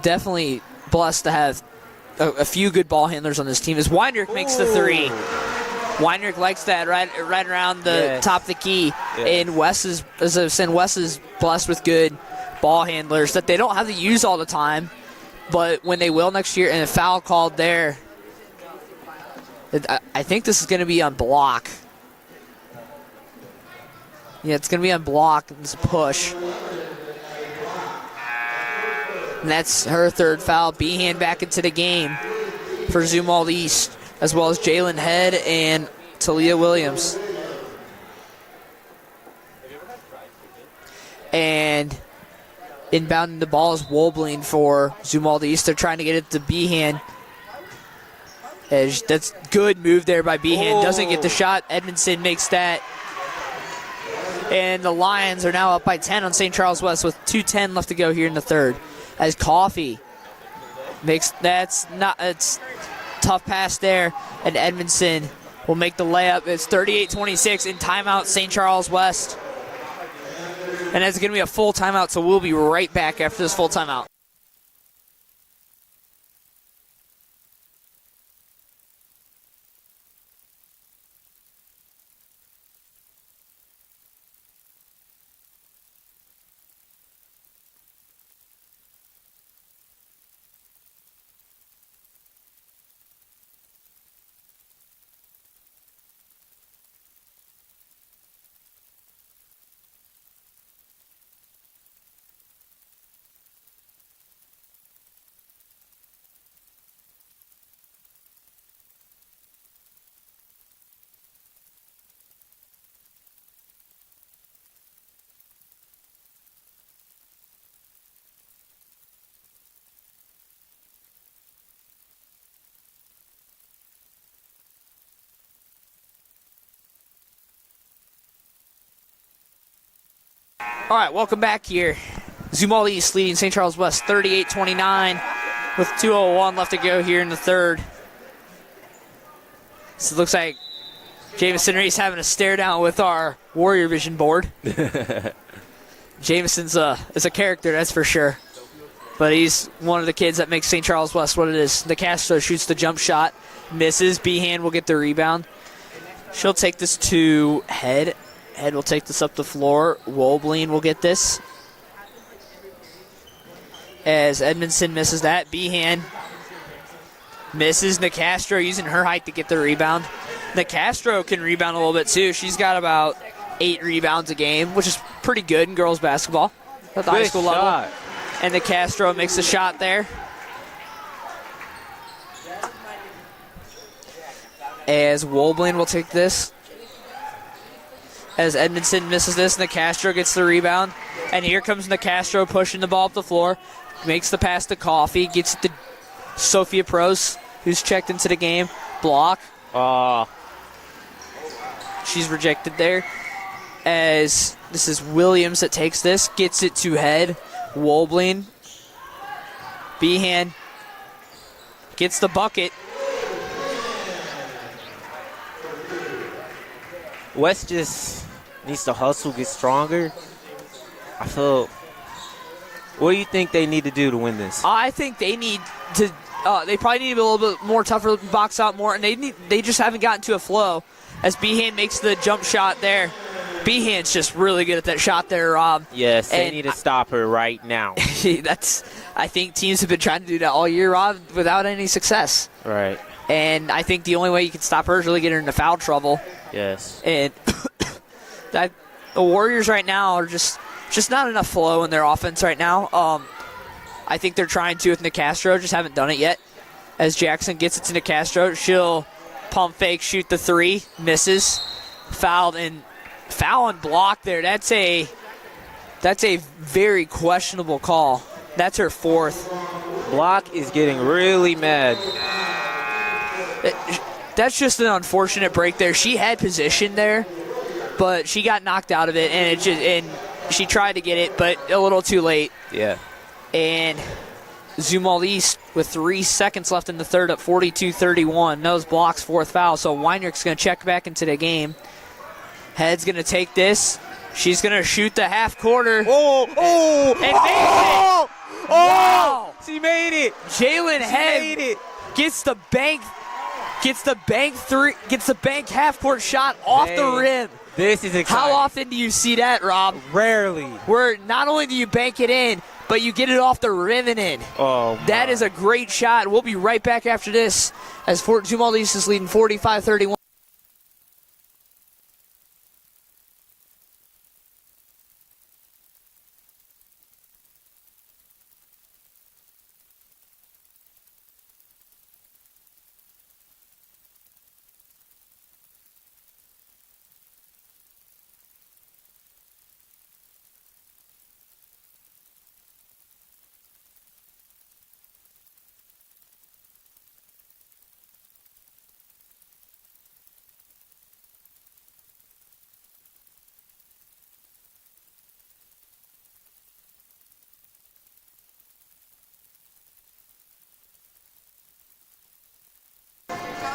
definitely blessed to have a few good ball handlers on this team. As Weinrich makes the three. Weinrich likes that right around the top of the key. Yes. And West is, as I was saying, West is blessed with good ball handlers that they don't have to use all the time. But when they will next year, and a foul called there, I think this is going to be on block. Yeah, it's going to be on block. It's a push. And that's her third foul. Behan back into the game for Zumwalt East, as well as Jalen Head and Talia Williams. And inbounding the ball is Wobbling for Zumwalt East. They're trying to get it to Behan. That's good move there by Behan. Doesn't get the shot. Edmondson makes that. And the Lions are now up by 10 on St. Charles West with 2:10 left to go here in the third. As Coffey makes it's tough pass there, and Edmondson will make the layup. It's 38-26 in timeout St. Charles West. And it's going to be a full timeout, so we'll be right back after this full timeout. All right, welcome back here. Zumwalt East leading St. Charles West 38-29 with 2:01 left to go here in the third. So it looks like Jameson Reese having a stare down with our Warrior Vision board. Jameson's is a character, that's for sure. But he's one of the kids that makes St. Charles West what it is. Nicastro shoots the jump shot, misses. Behan will get the rebound. She'll take this to Head. Head will take this up the floor. Wobbling will get this. As Edmondson misses that. Behan misses. Nicastro using her height to get the rebound. Nicastro can rebound a little bit too. She's got about 8 rebounds a game, which is pretty good in girls basketball at the high school level. And Nicastro makes a shot there. As Wobbling will take this. As Edmondson misses this, Nicastro gets the rebound. And here comes Nicastro pushing the ball up the floor. Makes the pass to Coffey. Gets it to Sophia Pros, who's checked into the game. Block. She's rejected there. As this is Williams that takes this. Gets it to Head. Wobbling. Behan gets the bucket. West just needs to hustle, get stronger. I feel. What do you think they need to do to win this? I think they need to. They probably need to be a little bit more tougher, box out more, and they just haven't gotten to a flow. As Behan makes the jump shot there. Behan's just really good at that shot there, Rob. Yes, they need to stop her right now. I think teams have been trying to do that all year, Rob, without any success. Right. And I think the only way you can stop her is really get her into foul trouble. Yes. And the Warriors right now are just not enough flow in their offense right now. I think they're trying to with Nicastro, just haven't done it yet. As Jackson gets it to Nicastro, she'll pump fake, shoot the three, misses, foul and block there. That's a very questionable call That's her fourth. Block is getting really mad. That's just an unfortunate break there. She had position there, but she got knocked out of it, and she tried to get it, but a little too late. Yeah. And Zumwalt East with 3 seconds left in the third at 42-31. Nose blocks, fourth foul, so Weinrich's going to check back into the game. Head's going to take this. She's going to shoot the half quarter. Oh! And makes it! Wow! She made it! Jalen Head Made it! gets the bank half court shot off the rim. This is exciting. How often do you see that, Rob? Rarely. Where not only do you bank it in, but you get it off the rim and in. Oh, my. That is a great shot. We'll be right back after this as Fort Zumwalt East is leading 45-31.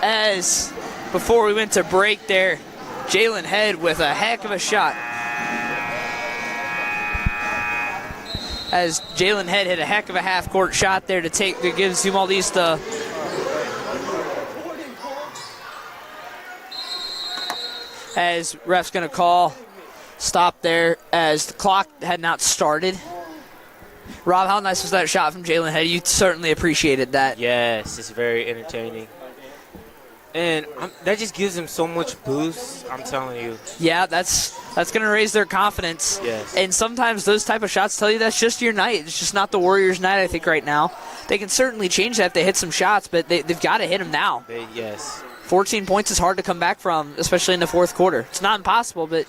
As before we went to break there, Jalen Head with a heck of a shot. As Jalen Head hit a heck of a half-court shot there to give Zumwalt East the as ref's going to call stop there as the clock had not started. Rob, how nice was that shot from Jalen Head? You certainly appreciated that. Yes, it's very entertaining. And that just gives them so much boost, I'm telling you. Yeah, that's going to raise their confidence. Yes. And sometimes those type of shots tell you that's just your night. It's just not the Warriors' night, I think, right now. They can certainly change that if they hit some shots, but they've got to hit them now. Yes. 14 points is hard to come back from, especially in the fourth quarter. It's not impossible, but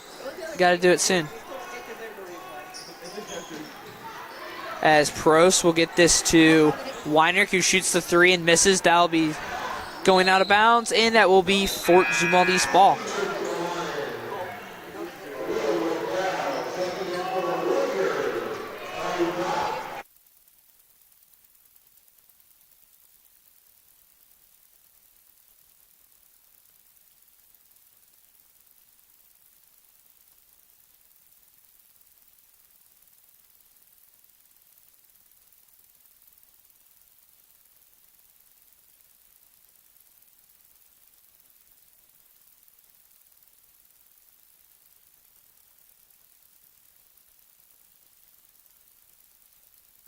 you got to do it soon. As Prost will get this to Weinrich, who shoots the three and misses. That'll be going out of bounds, and that will be Fort Zumwalt East ball.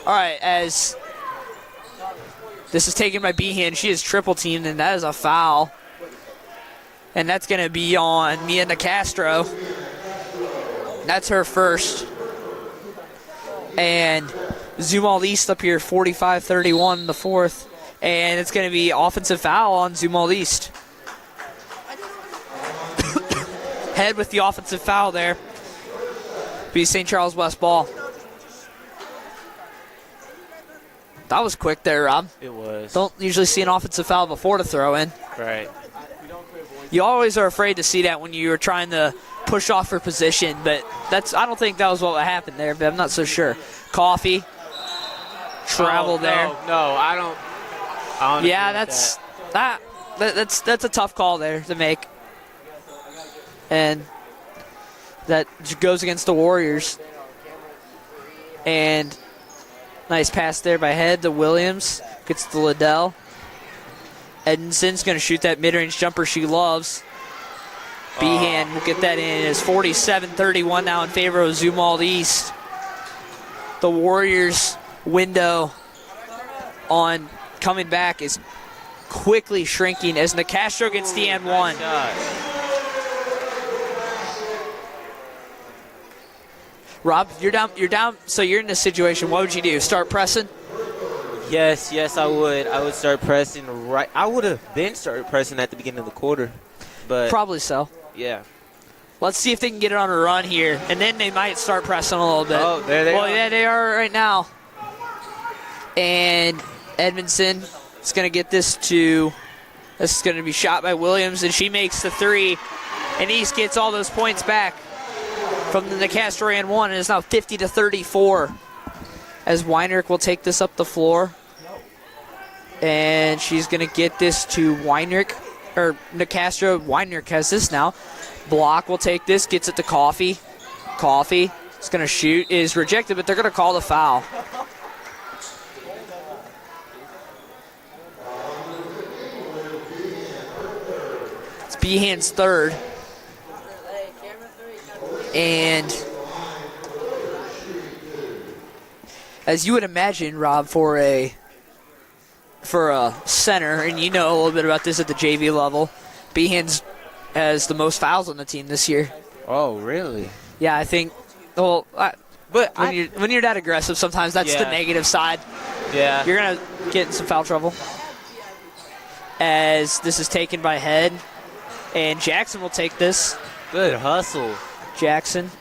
All right, as this is taken by Behan, she is triple teamed, and that is a foul. And that's going to be on Mia Castro. That's her first. And Zumwalt East up here, 45-31 in the fourth. And it's going to be offensive foul on Zumwalt East. Head with the offensive foul there. Be St. Charles West ball. That was quick there, Rob. It was. Don't usually see an offensive foul before to throw in. Right. You always are afraid to see that when you're trying to push off for position, but I don't think that was what happened there, but I'm not so sure. Coffee. Travel there. No, I don't yeah, that's a tough call there to make. And that goes against the Warriors. And nice pass there by Head to Williams. Gets to Liddell. Edmonson's going to shoot that mid-range jumper she loves. Behan will get that in. It's 47-31 now in favor of Zumwalt East. The Warriors' window on coming back is quickly shrinking as Nicastro gets the and one. Rob, you're down. So you're in this situation. What would you do? Start pressing? Yes, I would. I would start pressing right. I would have been started pressing at the beginning of the quarter, but probably so. Yeah. Let's see if they can get it on a run here, and then they might start pressing a little bit. Oh, there they are. Well, yeah, they are right now. And Edmondson is going to get this to, this is going to be shot by Williams, and she makes the three. And East gets all those points back from the Nicastro one, and it's now 50-34 as Weinrich will take this up the floor. And she's going to get this to Weinrich, or Nicastro. Weinrich has this now. Block will take this, gets it to Coffey. Coffey is going to shoot, is rejected, but they're going to call the foul. It's Behan's third. And as you would imagine, Rob, for a center, and you know a little bit about this at the JV level, Behan's has the most fouls on the team this year. Oh, really? Yeah, I think. Well, when you're that aggressive, sometimes that's the negative side. Yeah. You're gonna get in some foul trouble. As this is taken by Head, and Jackson will take this. Good hustle. Jackson.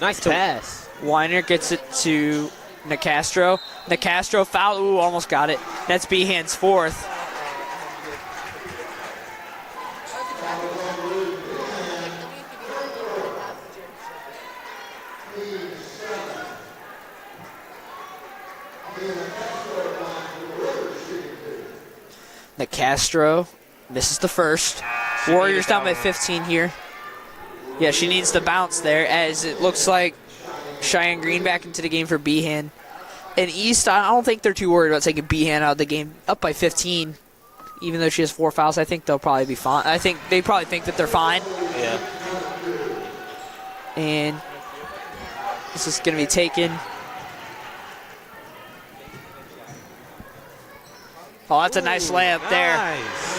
Nice pass. Weiner gets it to Nicastro. Nicastro foul. Ooh, almost got it. That's Behan's fourth. Nicastro misses the first. Warriors down by 15 here. Yeah, she needs to bounce there, as it looks like Cheyenne Green back into the game for Behan. And East, I don't think they're too worried about taking Behan out of the game. Up by 15, even though she has 4 fouls, I think they'll probably be fine. I think they probably think that they're fine. Yeah. And this is going to be taken. Oh, that's a nice layup there. Nice.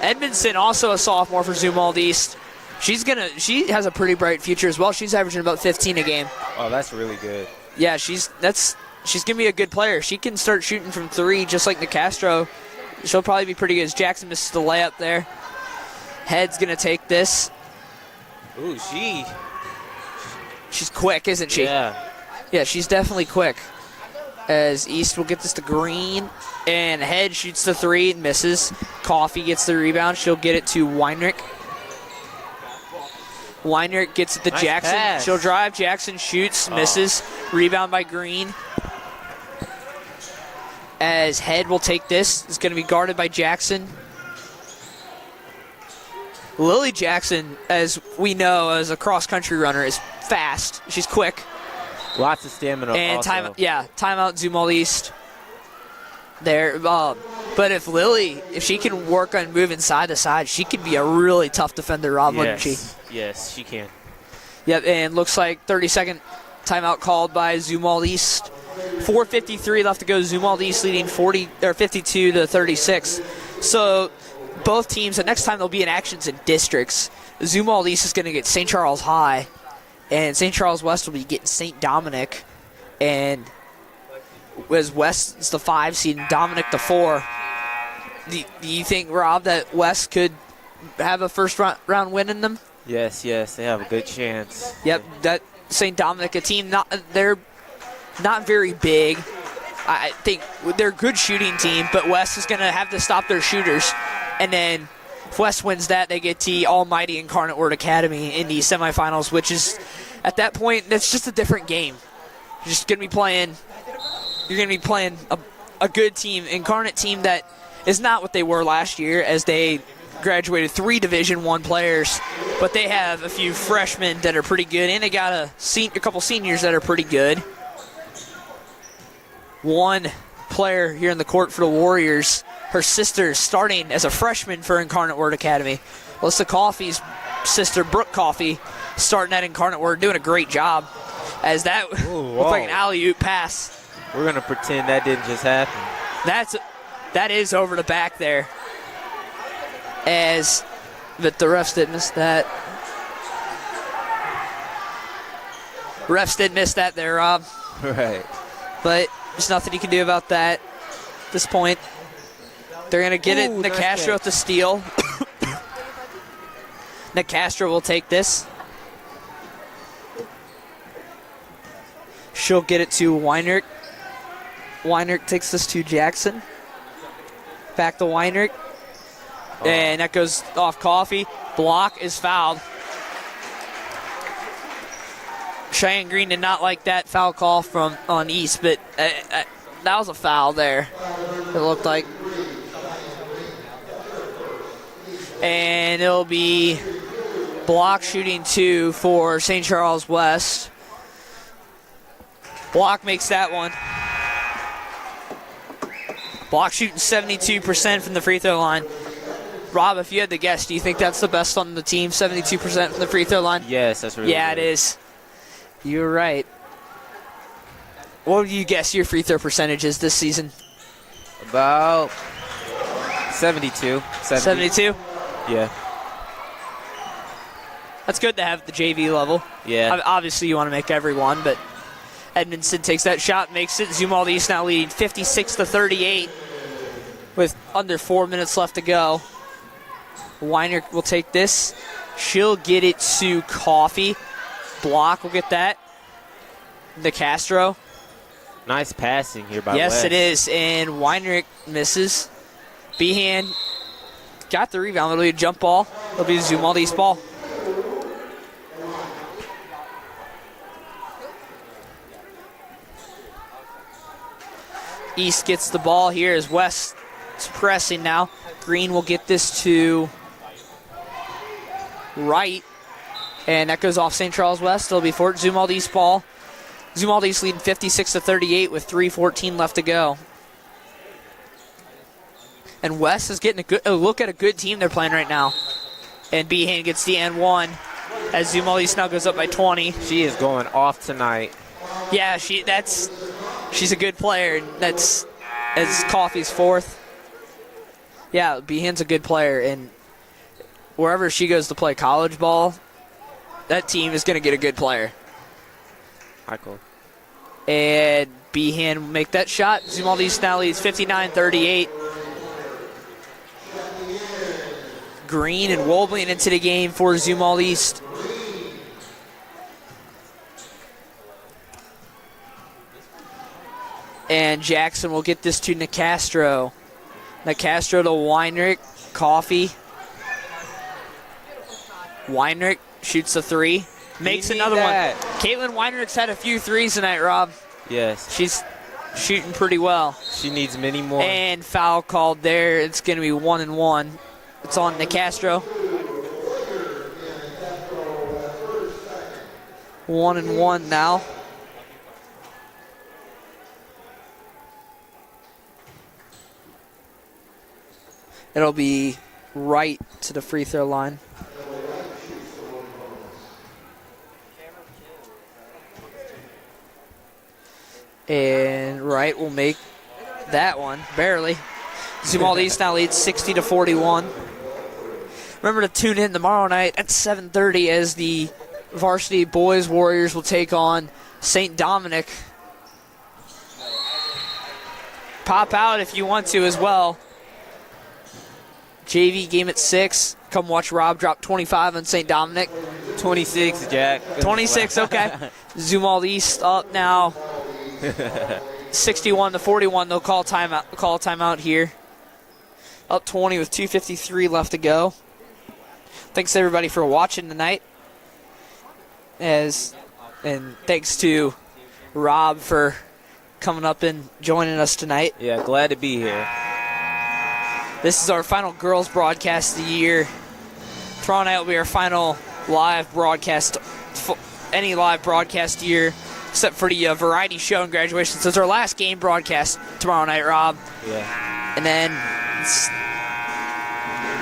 Edmondson, also a sophomore for Zumwalt East. She has a pretty bright future as well. She's averaging about 15 a game. Oh, that's really good. Yeah, she's gonna be a good player. She can start shooting from 3 just like Nicastro. She'll probably be pretty good as Jackson misses the layup there. Head's gonna take this. Ooh, she's quick, isn't she? Yeah. Yeah, she's definitely quick. As East will get this to Green, and Head shoots the 3 and misses. Coffey gets the rebound. She'll get it to Weinrich. Weinrich gets it to Jackson. Pass. She'll drive. Jackson shoots, misses. Rebound by Green. As Head will take this. It's going to be guarded by Jackson. Lily Jackson, as we know, as a cross-country runner, is fast. She's quick. Lots of stamina. And also. timeout Zumwalt East. There, but if she can work on moving side to side, she could be a really tough defender, Rob, wouldn't she? Yes, she can. Yep, and looks like 30-second timeout called by Zumwalt East. 4:53 left to go. Zumwalt East leading 52-36. So both teams, the next time they'll be in actions in districts. Zumwalt East is going to get St. Charles High, and St. Charles West will be getting St. Dominic, and as West is the 5 seed and Dominic the 4. Do you think, Rob, that West could have a first round win in them? Yes, they have a good chance. Yep, that St. Dominic, a team they're not very big. I think they're a good shooting team, but West is going to have to stop their shooters. And then if West wins that, they get the almighty Incarnate Word Academy in the semifinals, which is, at that point, that's just a different game. You're just going to be playing. You're going to be playing a good team, Incarnate team that is not what they were last year, as they graduated 3 Division I players, but they have a few freshmen that are pretty good, and they got a couple seniors that are pretty good. One player here in the court for the Warriors, her sister starting as a freshman for Incarnate Word Academy. Alyssa Coffey's sister, Brooke Coffey, starting at Incarnate Word, doing a great job, as that looked like an alley-oop pass. We're going to pretend that didn't just happen. That is over the back there. But the refs did miss that. Refs did miss that there, Rob. Right. But there's nothing you can do about that at this point. They're going to get it. Nicastro with the steal. Nicastro will take this. She'll get it to Weinrich. Weinrich takes this to Jackson. Back to Weinrich. And that goes off Coffee. Block is fouled. Cheyenne Green did not like that foul call from on East, but that was a foul there, it looked like. And it'll be Block shooting 2 for St. Charles West. Block makes that one. Block shooting 72% from the free throw line. Rob, if you had to guess, do you think that's the best on the team, 72% from the free throw line? Yes, that's really Yeah, good. it is. You're right. What would you guess your free throw percentage is this season? About 72. 72? Yeah. That's good to have at the JV level. Yeah. Obviously, you want to make every one, but Edmondson takes that shot, makes it. Zumwalt East now leading 56-38 with under 4 minutes left to go. Weiner will take this. She'll get it to Coffee. Block will get that. DeCastro. Nice passing here by Yes, West. it is. And Weinrich misses. Behan got the rebound. It'll be a jump ball. It'll be a Zumwalt East ball. East gets the ball here as West is pressing now. Green will get this to right. And that goes off St. Charles West. It'll be Fort Zumwalt East ball. Zumwalt East leading 56-38 with 3:14 left to go. And West is getting a look at a good team they're playing right now. And Behan gets the N1 as Zumwalt East now goes up by 20. She is going off tonight. Yeah, she's a good player. And that's as Coffee's fourth. Yeah, Behan's a good player, and wherever she goes to play college ball, that team is going to get a good player. Michael. And Behan will make that shot. Zumwalt East now leads 59-38. Green and Wolbling into the game for Zumwalt East. And Jackson will get this to Nicastro. Nicastro to Weinrich. Coffee. Weinrich shoots a 3. Makes another one. Caitlin Weinrich's had a few threes tonight, Rob. Yes. She's shooting pretty well. She needs many more. And foul called there. It's going to be 1-1. It's on Nicastro. 1-1 now. It'll be right to the free throw line. And Wright will make that one, barely. Zumwalt East now leads 60-41. Remember to tune in tomorrow night at 7:30 as the varsity boys Warriors will take on St. Dominic. Pop out if you want to as well. JV game at 6. Come watch Rob drop 25 on St. Dominic. 26, Jack. 26, okay. Zumwalt East up now. 61-41. They'll call timeout here. Up 20 with 2:53 left to go. Thanks everybody for watching tonight. And thanks to Rob for coming up and joining us tonight. Yeah, glad to be here. This is our final girls broadcast of the year. Tomorrow night will be our final live broadcast, any live broadcast year, except for the variety show and graduation. So it's our last game broadcast tomorrow night, Rob. Yeah. And then it's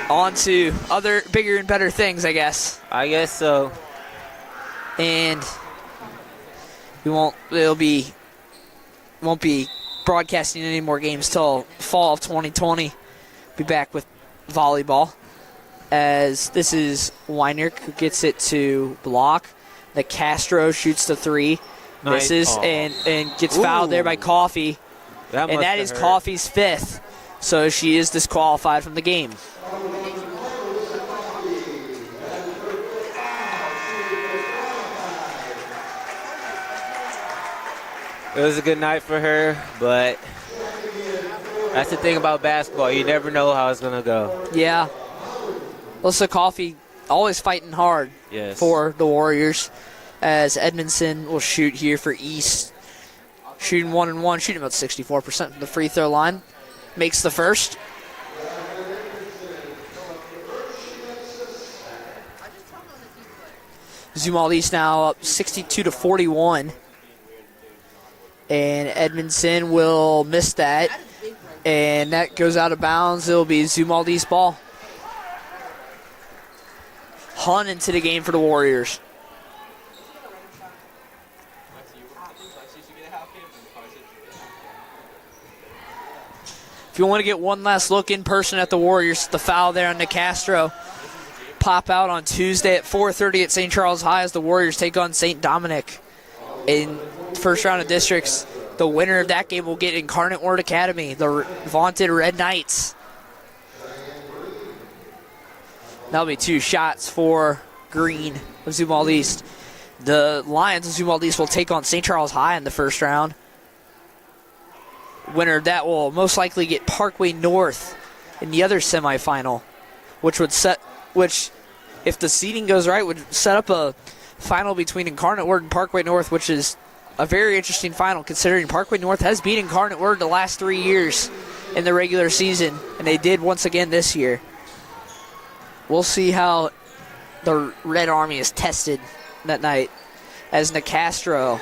on to other bigger and better things, I guess. I guess so. And we won't be broadcasting any more games till fall of 2020. Be back with volleyball, as this is Weinrich who gets it to block. The Castro shoots the 3, Nice. misses, and gets fouled there by Coffee. That And that is Coffee's 5th, so she is disqualified from the game. It was a good night for her, but That's the thing about basketball. You never know how it's going to go. Yeah. Alyssa Coffey always fighting hard for the Warriors, as Edmondson will shoot here for East. Shooting 1-1, shooting about 64% from the free throw line. Makes the first. Zumwalt East now up 62-41. And Edmondson will miss that. And that goes out of bounds. It'll be Zumwalt East ball. Hunt into the game for the Warriors. If you want to get one last look in person at the Warriors, the foul there on Nicastro. Pop out on Tuesday at 4:30 at St. Charles High as the Warriors take on St. Dominic in first round of districts. The winner of that game will get Incarnate Word Academy, the vaunted Red Knights. That'll be 2 shots for Green of Zumwalt East. The Lions of Zumwalt East will take on St. Charles High in the first round. Winner of that will most likely get Parkway North in the other semifinal, which, if the seeding goes right, would set up a final between Incarnate Word and Parkway North, which is a very interesting final considering Parkway North has beat Incarnate Word the last 3 years in the regular season, and they did once again this year. We'll see how the Red Army is tested that night as Nicastro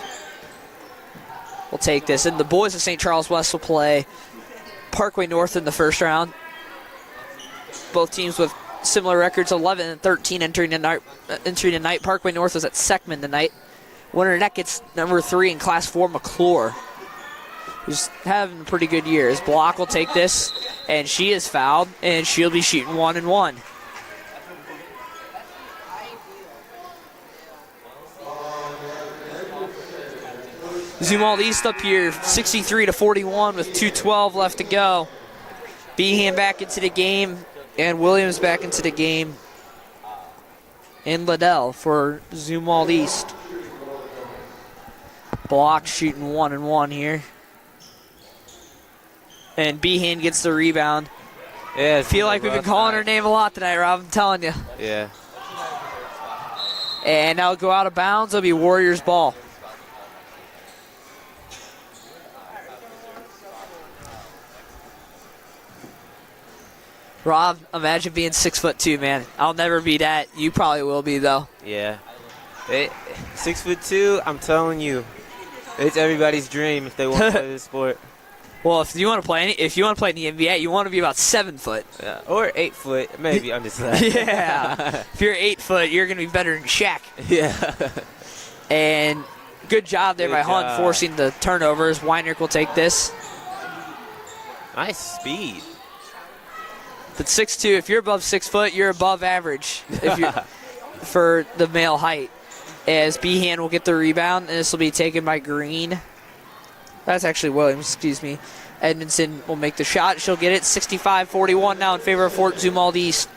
will take this. And the boys of St. Charles West will play Parkway North in the first round. Both teams with similar records, 11-13 entering the night. Parkway North was at Seckman tonight. Winner of that gets number 3 in Class 4, McClure, who's having a pretty good year. As Block will take this, and she is fouled, and she'll be shooting 1-1. Zumwalt East up here, 63-41 with 2:12 left to go. Behan back into the game, and Williams back into the game. And Liddell for Zumwalt East. Block shooting 1-1 here. And Behan gets the rebound. Yeah, I feel like we've been calling her name a lot tonight, Rob. I'm telling you. Yeah. And now go out of bounds. It'll be Warriors ball. Rob, imagine being 6'2", man. I'll never be that. You probably will be, though. Yeah. 6'2", I'm telling you, it's everybody's dream if they want to play this sport. Well, if you want to play in the NBA, you want to be about 7 foot. Yeah. Or 8 foot, maybe. I'm just like. Yeah. If you're 8 foot, you're going to be better than Shaq. Yeah. And good job there by Hunt forcing the turnovers. Weinrich will take this. Nice speed. But 6'2", if you're above 6 foot, you're above average if you're for the male height. As Behan will get the rebound, and this will be taken by Green. That's actually Williams, excuse me. Edmondson will make the shot. She'll get it. 65-41 now in favor of Fort Zumwalt East.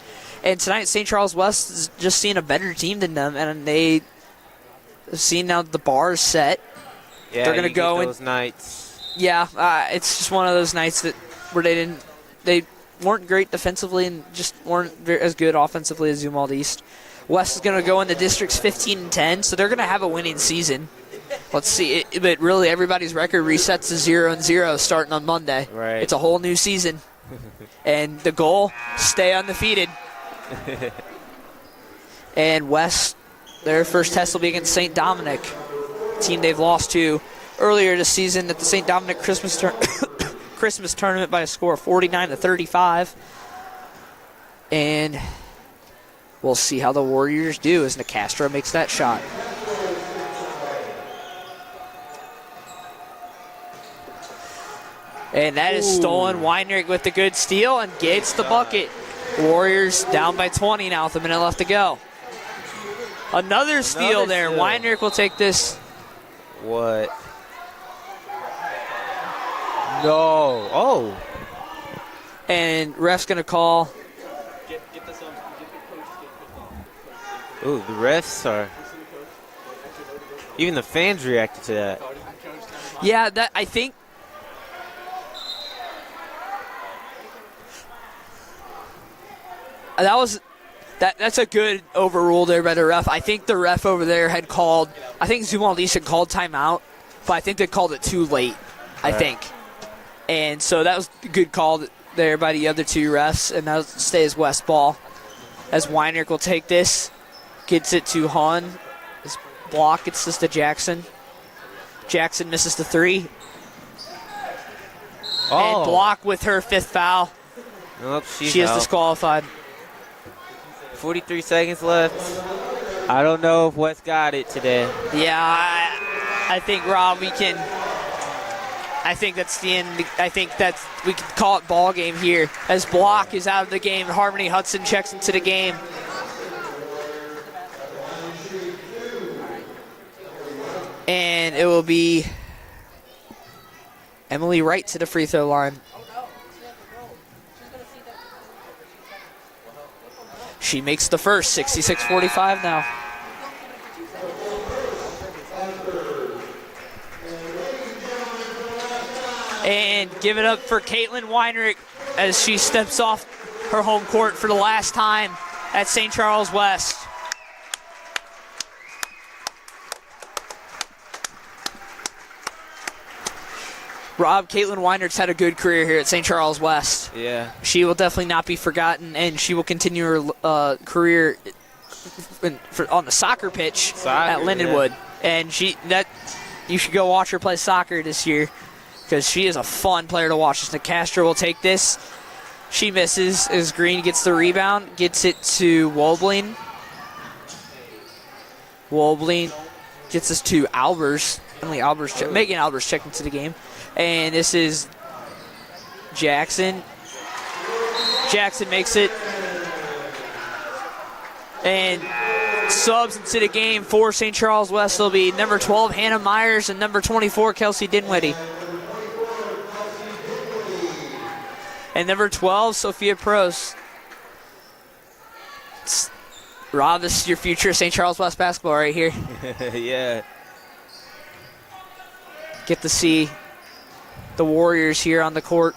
And tonight, St. Charles West is just seeing a better team than them, and they have seen now the bar is set. Yeah, they're going to go those nights. Yeah, it's just one of those nights where they weren't great defensively and just weren't as good offensively as Zumwalt East. West is going to go into districts 15-10, so they're going to have a winning season. Let's see. But really, everybody's record resets to 0-0 starting on Monday. Right. It's a whole new season. And the goal, stay undefeated. And West, their first test will be against St. Dominic, a team they've lost to earlier this season at the St. Dominic Christmas tournament by a score of 49-35. And we'll see how the Warriors do as Nicastro makes that shot. And that is stolen. Weinrich with the good steal and gets the bucket. Warriors down by 20 now with a minute left to go. Another steal there. Weinrich will take this. What? No. Oh. And ref's going to call. Ooh, the refs are. Even the fans reacted to that. Yeah, I think That's a good overrule there by the ref. I think the ref over there had called. I think Zumwalt had called timeout, but I think they called it too late. I think, and so that was a good call there by the other two refs, and that stays West ball. As Weinrich will take this, gets it to Hahn. His block gets this to Jackson. Jackson misses the three. And block with her 5th foul. Nope, she is disqualified. 43 seconds left. I don't know if West got it today. Yeah, I think, Rob, we can. I think that's the end. I think that's we can call it ball game here. As block is out of the game, Harmony Hudson checks into the game. And it will be Emily Wright to the free throw line. She makes the first, 66-45 now. And give it up for Caitlin Weinrich as she steps off her home court for the last time at St. Charles West. Rob, Caitlin Weinrich's had a good career here at St. Charles West. Yeah. She will definitely not be forgotten, and she will continue her career on the soccer pitch at Lindenwood. Yeah. And you should go watch her play soccer this year because she is a fun player to watch. Castro will take this. She misses as Green gets the rebound, gets it to Wobling. Wobling gets us to Albers. Megan Albers checked into the game. And this is Jackson. Jackson makes it. And subs into the game for St. Charles West will be number 12, Hannah Myers, and number 24, Kelsey Dinwiddie. And number 12, Sophia Pros. Rob, this is your future St. Charles West basketball right here. Yeah. Get to see the Warriors here on the court.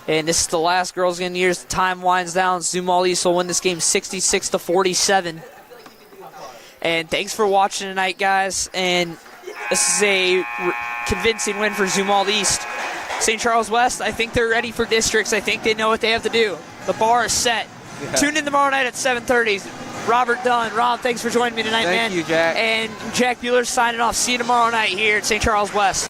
And this is the last girls in years. Time winds down. Zumwalt East will win this game 66-47. And thanks for watching tonight, guys. And this is a convincing win for Zumwalt East. St. Charles West, I think they're ready for districts. I think they know what they have to do. The bar is set. Yeah. Tune in tomorrow night at 7:30. Robert Dunn. Rob, thanks for joining me tonight, man. Thank you, Jack. And Jack Bueller signing off. See you tomorrow night here at St. Charles West.